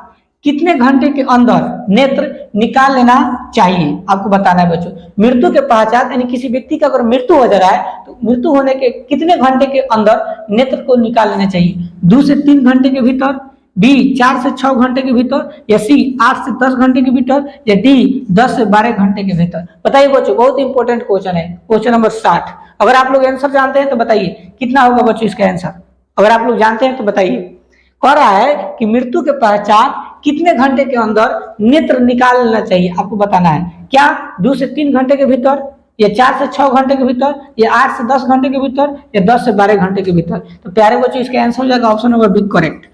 कितने घंटे के अंदर नेत्र निकाल लेना चाहिए? आपको बताना है बच्चों। मृत्यु के पश्चात यानी किसी व्यक्ति का अगर मृत्यु हो जा रहा है तो मृत्यु होने के कितने घंटे के अंदर नेत्र को निकाल लेना चाहिए? 2 से 3 घंटे के भीतर, बी 4 से 6 घंटे के भीतर, या सी 8 से 10 घंटे के भीतर, या डी 10 से 12 घंटे के भीतर? बताइए बच्चों, बहुत इंपॉर्टेंट क्वेश्चन है क्वेश्चन नंबर 60। अगर आप लोग आंसर जानते हैं तो बताइए कितना होगा बच्चों इसका आंसर। अगर आप लोग जानते हैं तो बताइए। कह रहा है कि मृत्यु के पश्चात कितने घंटे के अंदर नेत्र निकाल लेना चाहिए, आपको बताना है। क्या 2 से 3 घंटे के भीतर, या 4 से 6 घंटे के भीतर, या 8 से 10 घंटे के भीतर, या 10 से 12 घंटे के भीतर? तो प्यारे बच्चों इसका आंसर हो जाएगा ऑप्शन नंबर बी करेक्ट।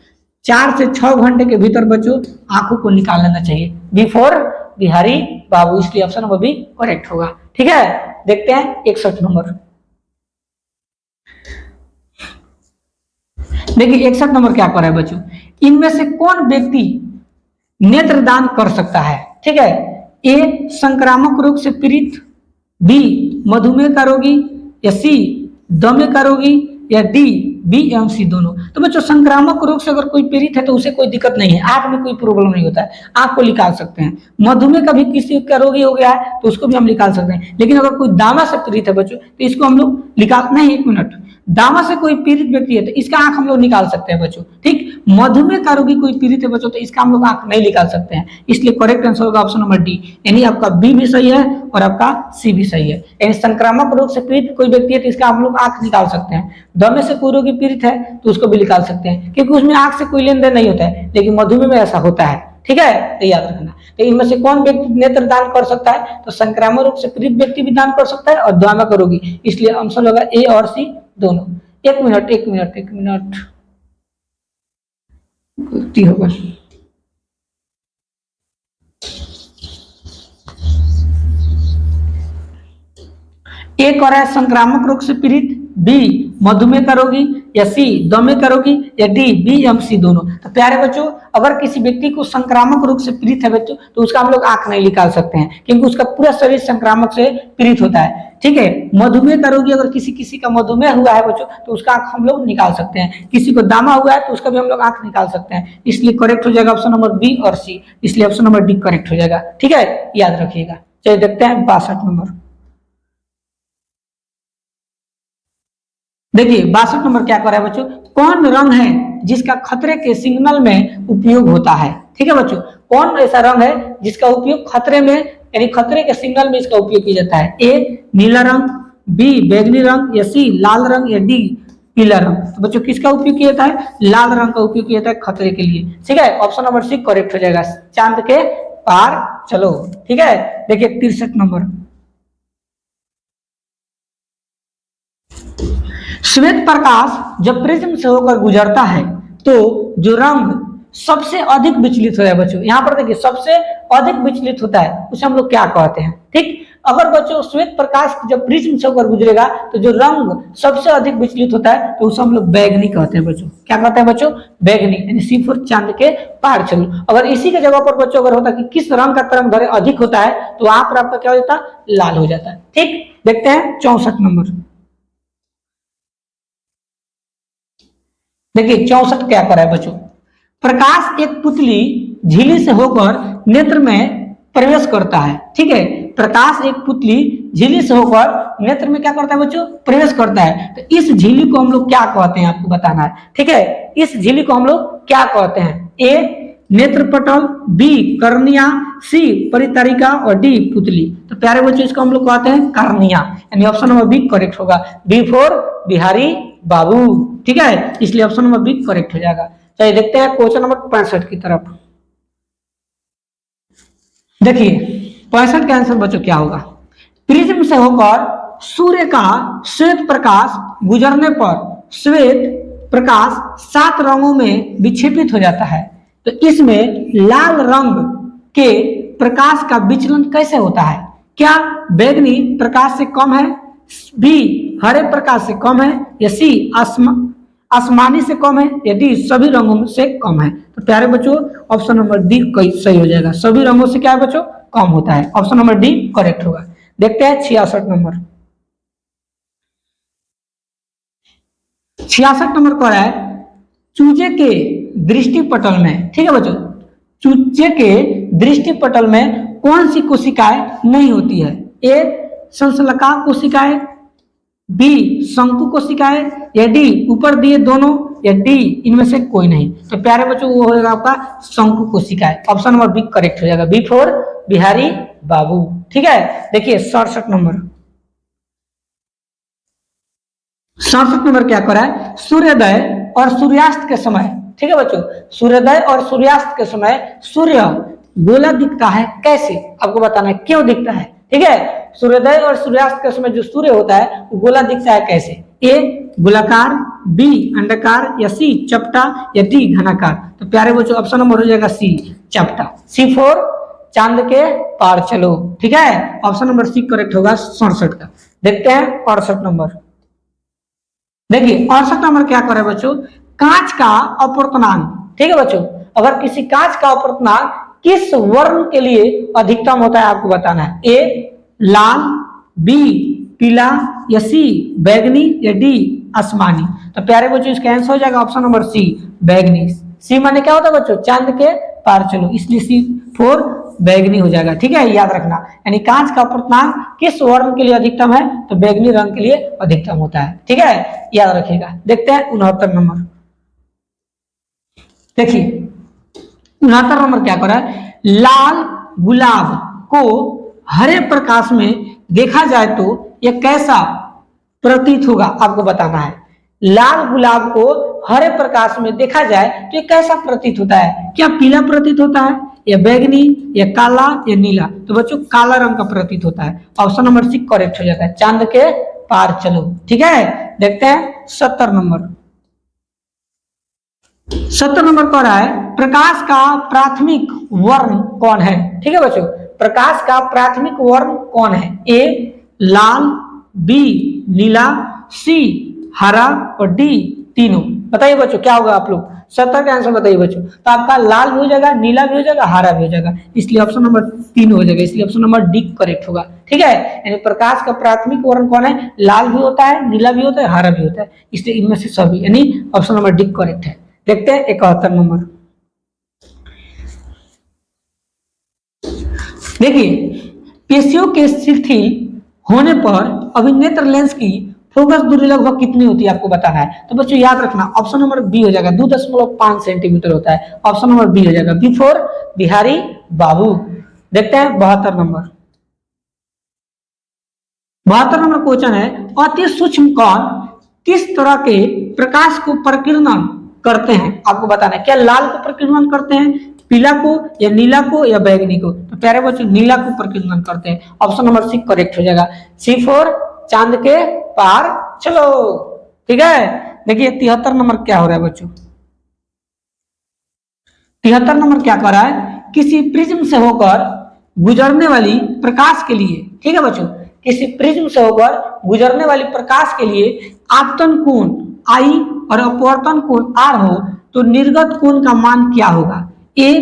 4 से 6 घंटे के भीतर बच्चों आंखों को निकाल लेना चाहिए। बिफोर बिहारी बाबू, इसलिए ऑप्शन नंबर बी करेक्ट होगा। ठीक है, देखते हैं 61 नंबर। देखिए 61 नंबर क्या कर रहा है बच्चों, इनमें से कौन व्यक्ति नेत्र दान कर सकता है? ठीक है, ए संक्रामक रोग से पीड़ित, बी मधुमेह का रोगी, या सी दमे का रोगी, या डी बी एवं सी दोनों? तो बच्चों संक्रामक रोग से अगर कोई पीड़ित है तो उसे कोई दिक्कत नहीं है, आंख में कोई प्रॉब्लम नहीं होता है, आंख को निकाल सकते हैं। मधुमेह का भी किसी का रोगी हो गया है तो उसको भी हम निकाल सकते हैं। लेकिन अगर कोई दामा से पीड़ित है बच्चों तो इसको हम लोग निकाल नहीं, 1 मिनट, दामा से कोई पीड़ित व्यक्ति है तो इसका आंख हम लोग निकाल सकते हैं बच्चों। ठीक, मधुमेह का रोगी कोई पीड़ित है बच्चों तो इसका हम लोग आंख नहीं निकाल सकते हैं, इसलिए करेक्ट आंसर होगा ऑप्शन नंबर डी, यानी आपका बी भी सही है और आपका सी भी सही है। यानी संक्रामक रोग से पीड़ित कोई व्यक्ति है तो इसका हम लोग आंख निकाल सकते हैं। दमे से कोई रोगी पीड़ित है तो उसको भी निकाल सकते हैं, क्योंकि उसमें आंख से कोई लेन देन नहीं होता है, लेकिन मधुमेह में ऐसा होता है। ठीक है, तो याद रखना। तो इनमें से कौन व्यक्ति नेत्र दान कर सकता है? तो संक्रामक रोग से पीड़ित व्यक्ति भी दान कर सकता है और दमा का रोगी, इसलिए आंसर होगा ए और सी दोनों। 1 मिनट गलती होगा। ए कर रहा है संक्रामक रोग से पीड़ित, बी मधुमेह का रोगी, या सी दमे का रोगी, या डी बी एम सी दोनों? तो प्यारे बच्चों अगर किसी व्यक्ति को संक्रामक रोग से पीड़ित है बच्चों तो उसका हम लोग आंख नहीं निकाल सकते हैं, क्योंकि उसका पूरा शरीर संक्रामक से पीड़ित होता है। ठीक है, मधुमेह का रोगी अगर किसी का मधुमेह हुआ है बच्चों तो उसका आंख हम लोग निकाल सकते हैं। किसी को दामा हुआ है तो उसका भी हम लोग आंख निकाल सकते हैं, इसलिए करेक्ट हो जाएगा ऑप्शन नंबर बी और सी, इसलिए ऑप्शन नंबर डी करेक्ट हो जाएगा। ठीक है, याद रखिएगा। चलिए देखते हैं 62 नंबर। देखिए 62 नंबर क्या कर रहा है बच्चों, कौन रंग है जिसका खतरे के सिग्नल में उपयोग होता है? ठीक है बच्चों, कौन ऐसा रंग है जिसका उपयोग खतरे में यानी खतरे के सिग्नल में इसका उपयोग किया जाता है? ए नीला रंग, बी बैंगनी रंग, या सी लाल रंग, या डी पीला रंग? तो बच्चों किसका उपयोग किया जाता है? लाल रंग का उपयोग किया जाता है खतरे के लिए। ठीक है, ऑप्शन नंबर सी करेक्ट हो जाएगा, चांद के पार चलो। ठीक है, देखिए 63 नंबर। श्वेत प्रकाश जब प्रिज्म से होकर गुजरता है तो जो रंग सबसे अधिक विचलित होता है बच्चों, यहाँ पर देखिए सबसे अधिक विचलित होता है उसे हम लोग क्या कहते हैं? ठीक, अगर बच्चों श्वेत प्रकाश जब प्रिज्म से होकर गुजरेगा तो जो रंग सबसे अधिक विचलित होता है तो उसे हम लोग बैगनी कहते हैं बच्चों। क्या कहते हैं बच्चों? बैगनी, यानी सी फॉर चांद के पार चलो। अगर इसी के जगह पर बच्चों अगर होता कि किस रंग का तरंग दैर्घ्य अधिक होता है तो वहां पर आपका क्या हो जाता? लाल हो जाता है। ठीक, देखते हैं 64 नंबर। देखिए 64 क्या कर रहा है बच्चों, प्रकाश एक पुतली झिल्ली से होकर नेत्र में प्रवेश करता है। ठीक है, प्रकाश एक पुतली झिल्ली से होकर नेत्र में क्या करता है बच्चों? प्रवेश करता है। तो इस झिल्ली को हम लोग क्या कहते हैं आपको बताना है। ठीक है, इस झिल्ली को हम लोग क्या कहते हैं? ए नेत्रपटल, बी कर्निया, सी परितारिका और डी पुतली? तो प्यारे बच्चों इसको हम लोग कहते हैं कर्निया, यानी ऑप्शन नंबर बी करेक्ट होगा, बी फॉर बिहारी बाबू। ठीक है, इसलिए ऑप्शन नंबर बी करेक्ट हो जाएगा। चलिए देखते हैं क्वेश्चन नंबर 65 की तरफ। देखिए 65 का आंसर बच्चों क्या होगा, प्रिज्म से होकर सूर्य का श्वेत प्रकाश गुजरने पर श्वेत प्रकाश 7 रंगों में विक्षेपित हो जाता है। तो इसमें लाल रंग के प्रकाश का विचलन कैसे होता है? क्या बैगनी प्रकाश से कम है, बी हरे प्रकाश से कम है, या सी आसमानी से कम है, या डी सभी रंगों से कम है? तो प्यारे बच्चों ऑप्शन नंबर डी सही हो जाएगा। सभी रंगों से क्या है बच्चों? कम होता है। ऑप्शन नंबर डी करेक्ट होगा। देखते हैं 66 नंबर। 66 नंबर पर है चूजे के दृष्टिपटल में, ठीक है बच्चों, चूजे के दृष्टिपटल में कौन सी कोशिकाएं नहीं होती है? ए संश्लेषक कोशिकाएं, बी शंकु कोशिकाएं, या डी ऊपर दिए दोनों, या डी इनमें से कोई नहीं? तो प्यारे बच्चों वो होगा आपका शंकु कोशिकाएं। ऑप्शन नंबर बी करेक्ट हो जाएगा। B for Bihari Babu. ठीक है, देखिए 67 नंबर। 67 नंबर क्या कर रहा है? सूर्योदय और सूर्यास्त के समय, ठीक है बच्चों, सूर्योदय और सूर्यास्त के समय सूर्य गोला दिखता है कैसे? आपको बताना है क्यों दिखता है। ठीक है, सूर्योदय और सूर्यास्त के समय जो सूर्य होता है वो गोला दिखता है कैसे? ए गोलाकार, बी अंडाकार, या सी चपटा, या डी घनाकार? तो प्यारे बच्चों ऑप्शन नंबर हो जाएगा सी चपटा। सी फॉर चांद के पार चलो। ठीक है, ऑप्शन नंबर सी करेक्ट होगा 67 का। देखते हैं 68 नंबर। देखिए 68 नंबर क्या करे बच्चों? कांच का अपवर्तनांक, ठीक है बच्चों, अगर किसी कांच का अपवर्तनांक किस वर्ण के लिए अधिकतम होता है आपको बताना है। ए लाल, बी पीला, या सी बैगनी, या डी आसमानी? तो प्यारे बच्चों इसका आंसर हो जाएगा ऑप्शन नंबर सी बैगनी। सी माने क्या होता है बच्चों? चांद के पार चलो, इसलिए सी फॉर बैगनी हो जाएगा। ठीक है, याद रखना, यानी कांच का अपवर्तनांक किस वर्ण के लिए अधिकतम है? तो बैगनी रंग के लिए अधिकतम होता है। ठीक है, याद रखिएगा। देखते हैं 69 नंबर। देखिए 69 नंबर क्या कर रहा है? लाल गुलाब को हरे प्रकाश में देखा जाए तो यह कैसा प्रतीत होगा? आपको बताना है। लाल गुलाब को हरे प्रकाश में देखा जाए तो यह कैसा प्रतीत होता है? क्या पीला प्रतीत होता है, या बैगनी, या काला, या नीला? तो बच्चों काला रंग का प्रतीत होता है। ऑप्शन नंबर सी करेक्ट हो जाता है। चांद के पार चलो। ठीक है, देखते हैं 70 नंबर। 70 नंबर पर है प्रकाश का प्राथमिक वर्ण कौन है? ठीक है बच्चों, प्रकाश का प्राथमिक वर्ण कौन है? ए लाल, बी नीला, सी हरा, और डी तीनों? बताइए बच्चों क्या होगा? आप लोग 70 का आंसर बताइए बच्चों। तो आपका लाल भी हो जाएगा, नीला भी हो जाएगा, हरा भी हो जाएगा, इसलिए ऑप्शन नंबर 3 हो जाएगा। इसलिए ऑप्शन नंबर डी करेक्ट होगा। ठीक है, यानी प्रकाश का प्राथमिक वर्ण कौन है? लाल भी होता है, नीला भी होता है, हरा भी होता है, इसलिए इनमें से सभी, यानी ऑप्शन नंबर डी करेक्ट है। देखते हैं 71 नंबर। देखिए पेशियों के शिथिल होने पर अभिनेत्र लेंस की फोकस दूरी लगभग कितनी होती है? आपको बताना है। तो बच्चों याद रखना ऑप्शन नंबर बी हो जाएगा, 2.5 सेंटीमीटर होता है। ऑप्शन नंबर बी हो जाएगा, बी फॉर बिहारी बाबू। देखते हैं 72 नंबर। 72 नंबर क्वेश्चन है अति सूक्ष्म कण किस तरह के प्रकाश को प्रकीर्णन करते हैं? आपको बताना है। क्या लाल को प्रकीर्णन करते हैं, पीला को, या नीला को, या बैगनी को? तो प्यारे बच्चों नीला को प्रकीर्णन करते हैं। ऑप्शन नंबर सी करेक्ट हो जाएगा। सी फॉर चांद के पार चलो। ठीक है, देखिए 73 नंबर क्या हो रहा है बच्चों? 73 नंबर क्या कर रहा है? किसी प्रिज्म से होकर गुजरने वाली प्रकाश के लिए, ठीक है बच्चों, किसी प्रिज्म से होकर गुजरने वाली प्रकाश के लिए आपतन कोण आई और अपवर्तन कोण आर हो तो निर्गत कोण का मान क्या होगा? ए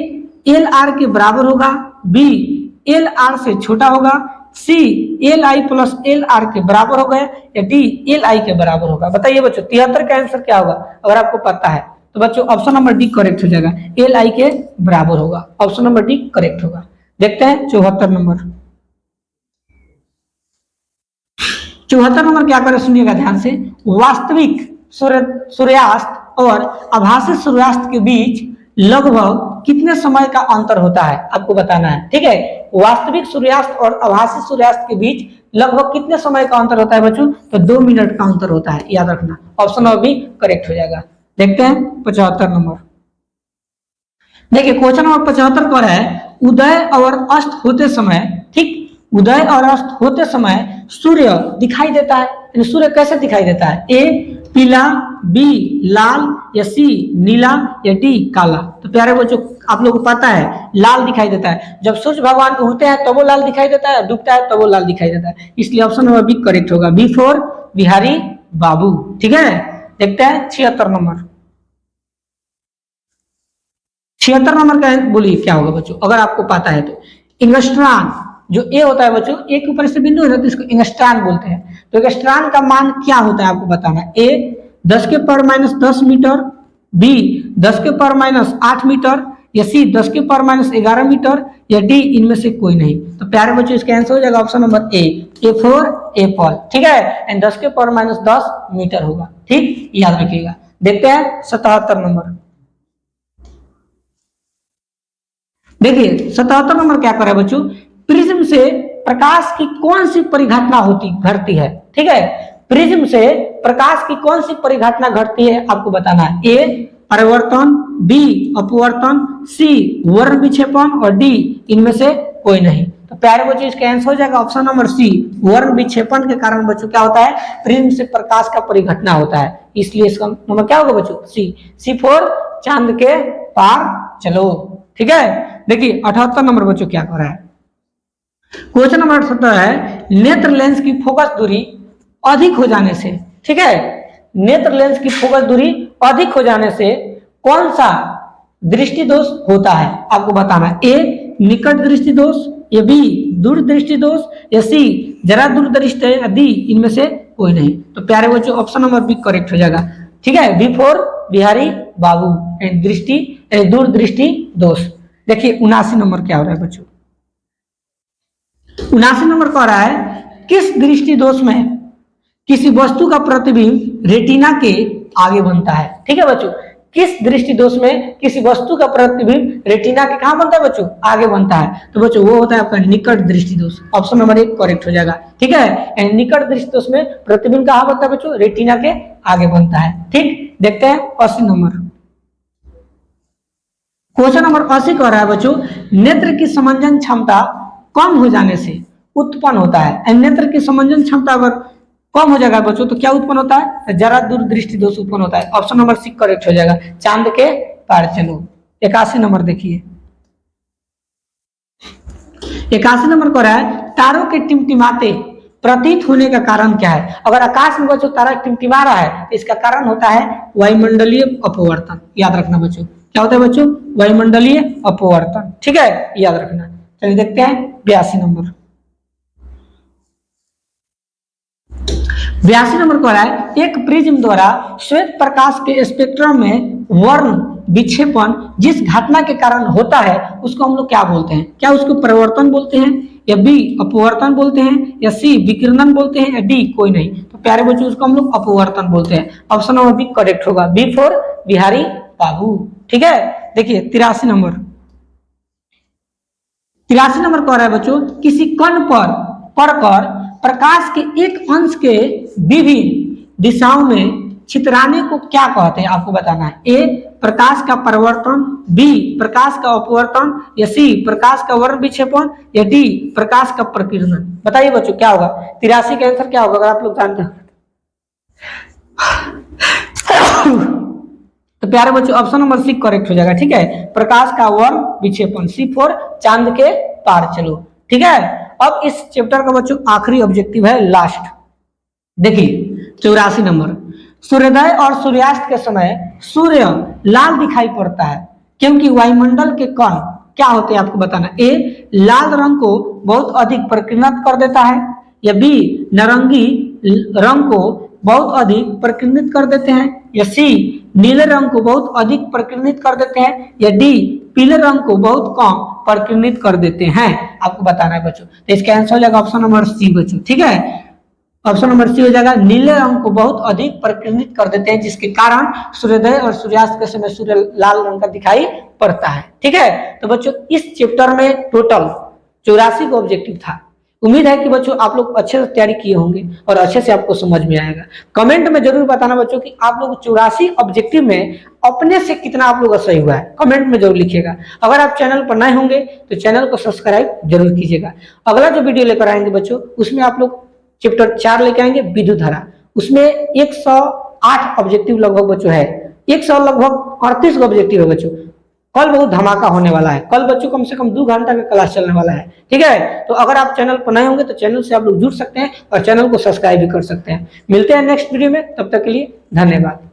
एल आर के बराबर होगा, बी एल आर से छोटा होगा, C L I plus L R के बराबर होगा, या डी एल आई के बराबर होगा? बताइए बच्चों 73 का आंसर क्या होगा? अगर आपको पता है तो बच्चों ऑप्शन नंबर डी करेक्ट हो जाएगा, एल आई के बराबर होगा। ऑप्शन नंबर डी करेक्ट होगा। देखते हैं 74 नंबर। 74 नंबर क्या करे सुनिएगा ध्यान से। वास्तविक सूर्यास्त और आभासी सूर्यास्त के बीच लगभग कितने समय का अंतर होता है? आपको बताना है। ठीक है, वास्तविक सूर्यास्त और आभासी सूर्यास्त के बीच लगभग कितने समय का अंतर होता है बच्चों? तो 2 मिनट का अंतर होता है, याद रखना। ऑप्शन नंबर बी करेक्ट हो जाएगा। देखते हैं 75 नंबर। देखिए क्वेश्चन नंबर 75 पर है उदय और अस्त होते समय, ठीक, उदय और अस्त होते समय सूर्य दिखाई देता है। सूर्य कैसे दिखाई देता है? ए पीला, बी लाल, या सी नीला, या डी काला। तो प्यारे बच्चों आप लोगों को पता है लाल दिखाई देता है, जब सूर्य भगवान उगते हैं तब वो लाल दिखाई देता है, डूबता है तब वो लाल दिखाई देता है, इसलिए ऑप्शन नंबर बी करेक्ट होगा, बी फॉर बिहारी बाबू। ठीक है, देखते हैं 76 नंबर। 76 नंबर का बोलिए क्या होगा बच्चों, अगर आपको पता है तो। इंगस्ट्रान जो ए होता है बच्चों, एक ऊपर से बिंदु है तो इसको इंगस्ट्रान बोलते हैं। तो इंगस्ट्रान का मान क्या होता है आपको बताना है। ए 10 के पावर माइनस 10 मीटर, बी 10 के पावर माइनस 8 मीटर, या सी 10 के पावर माइनस 11 मीटर, या डी इनमें से कोई नहीं। तो प्यारे बच्चों इसका आंसर हो जाएगा option number A for Apple. ठीक है, एंड 10 के पावर माइनस 10 मीटर होगा। ठीक, याद रखिएगा। देखते हैं 77 नंबर। देखिए 77 नंबर क्या कर रहा है बच्चों, प्रिज्म से प्रकाश की कौन सी परिघटना घटती है। ठीक है, प्रिज्म से प्रकाश की कौन सी परिघटना घटती है आपको बताना है। ए परिवर्तन, बी अपवर्तन, सी वर्ण विक्षेपण, और डी इनमें से कोई नहीं। तो प्यारे बच्चों इसका आंसर हो जाएगा ऑप्शन नंबर सी, वर्ण विक्षेपण के कारण बच्चों क्या होता है, प्रिज्म से प्रकाश का परिघटना होता है, इसलिए इसका नंबर क्या होगा बच्चों, सी फॉर चांद के पार चलो। ठीक है, देखिए 78 नंबर बच्चों क्या कर रहा है। क्वेश्चन नंबर 78 है, नेत्र लेंस की फोकस दूरी अधिक हो जाने से, ठीक है, नेत्र लेंस की फोकस दूरी अधिक हो जाने से कौन सा दृष्टि दोष होता है आपको बताना है। ए निकट दृष्टि दोष, या बी दूर दृष्टि दोष, या सी जरा दूर दृष्टि, या डी इनमें से कोई नहीं। तो प्यारे बच्चों ऑप्शन नंबर बी करेक्ट हो जाएगा। ठीक है, बी फॉर बिहारी बाबू, दृष्टि दूर दृष्टि दोष। देखिए 79 नंबर क्या हो रहा है बच्चों, 79 नंबर कह रहा है, किस दृष्टि दोष में किसी वस्तु का प्रतिबिंब रेटिना के आगे बनता है। ठीक है बच्चों, किस दृष्टि दोष में किसी वस्तु का प्रतिबिंब रेटिना के कहां बनता है बच्चों, आगे बनता है। तो बच्चों वो होता है आपका निकट दृष्टि दोष, ऑप्शन नंबर 1 करेक्ट हो जाएगा। ठीक है, निकट दृष्टि दोष में प्रतिबिंब कहां बनता है बच्चों, रेटिना के आगे बनता है। ठीक, देखते हैं 80 नंबर। क्वेश्चन नंबर 80 कह रहा है बच्चों, नेत्र की समंजन क्षमता कम हो जाने से उत्पन्न होता है। नेत्र की समंजन क्षमता अगर कम हो जाएगा बच्चों तो क्या उत्पन्न होता है, जरा दूर दृष्टि दोष उत्पन्न होता है। ऑप्शन नंबर सी करेक्ट हो जाएगा, चांद के पार चलो। 81 नंबर देखिए, 81 नंबर कह रहा है, तारों के टिमटिमाते प्रतीत होने का कारण क्या है। अगर आकाश में बच्चों तारा टिमटिमा रहा है तो इसका कारण होता है वायुमंडलीय अपवर्तन। याद रखना बच्चों, क्या होता है बच्चों, वायुमंडलीय अपवर्तन। ठीक है, याद रखना। चलिए देखते हैं 82 नंबर। 82 नंबर कह रहा है, एक प्रिज्म द्वारा श्वेत प्रकाश के स्पेक्ट्रम में वर्ण विक्षेपण जिस घटना के कारण होता है उसको हम लोग क्या बोलते हैं। क्या उसको परिवर्तन बोलते हैं, या बी अपवर्तन बोलते हैं, या सी विकिरणन बोलते हैं, या डी कोई नहीं। तो प्यारे बच्चों उसको हम लोग अपवर्तन बोलते हैं। ऑप्शन नंबर बी करेक्ट होगा, बी फॉर बिहारी बाबू। ठीक है, देखिए 83 नंबर। 83 नंबर कह रहा है बच्चों, किसी कण पर पड़कर प्रकाश के एक अंश के विभिन्न दिशाओं में छितराने को क्या कहते हैं आपको बताना है। ए प्रकाश का परिवर्तन, बी प्रकाश का अपवर्तन, या सी प्रकाश का वर्ण विक्षेपण, या डी प्रकाश का प्रकीर्णन। बताइए बच्चों क्या होगा, 83 का आंसर क्या होगा अगर आप लोग जानते हैं। तो प्यारे बच्चों ऑप्शन नंबर सी करेक्ट हो जाएगा। ठीक है, प्रकाश का वर्ण विक्षेपण, सी फॉर चांद के पार चलो। ठीक है, अब इस चैप्टर का बच्चों आखिरी ऑब्जेक्टिव है लास्ट। देखिए 84 नंबर, सूर्योदय और सूर्यास्त के समय सूर्य लाल दिखाई पड़ता है क्योंकि वायुमंडल के कण क्या होते हैं आपको बताना। ए लाल रंग को बहुत अधिक प्रकीर्णित कर देता है, या बी नारंगी रंग को बहुत अधिक प्रकीर्णित कर देते हैं, या सी नीले रंग को बहुत अधिक प्रकीर्णित कर देते हैं, या डी पीले रंग को बहुत कम प्रकीर्णित कर देते हैं आपको बताना है बच्चों। तो इसका आंसर हो जाएगा ऑप्शन नंबर सी बच्चों। ठीक है, ऑप्शन नंबर सी हो जाएगा, नीले रंग को बहुत अधिक प्रकीर्णित कर देते हैं जिसके कारण सूर्योदय और सूर्यास्त के समय सूर्य लाल रंग का दिखाई पड़ता है। ठीक है, तो बच्चों इस चैप्टर में टोटल 84 का ऑब्जेक्टिव था। उम्मीद है कि बच्चों आप लोग अच्छे से तैयारी किए होंगे और अच्छे से आपको समझ में आएगा। कमेंट में जरूर बताना बच्चों कि आप लोग 84 ऑब्जेक्टिव में अपने से कितना आप लोग सही हुआ है, कमेंट में जरूर लिखिएगा। अगर आप चैनल पर नए होंगे तो चैनल को सब्सक्राइब जरूर कीजिएगा। अगला जो वीडियो लेकर आएंगे बच्चों उसमें आप लोग चैप्टर 4 लेकर आएंगे विद्युत धारा। उसमें 8 ऑब्जेक्टिव लगभग बच्चों है, 100 लगभग 38 ऑब्जेक्टिव है बच्चों। कल बहुत धमाका होने वाला है, कल बच्चों कम से कम 2 घंटा का क्लास चलने वाला है, ठीक है। तो अगर आप चैनल पर नए होंगे तो चैनल से आप लोग जुड़ सकते हैं और चैनल को सब्सक्राइब भी कर सकते हैं। मिलते हैं नेक्स्ट वीडियो में, तब तक के लिए धन्यवाद।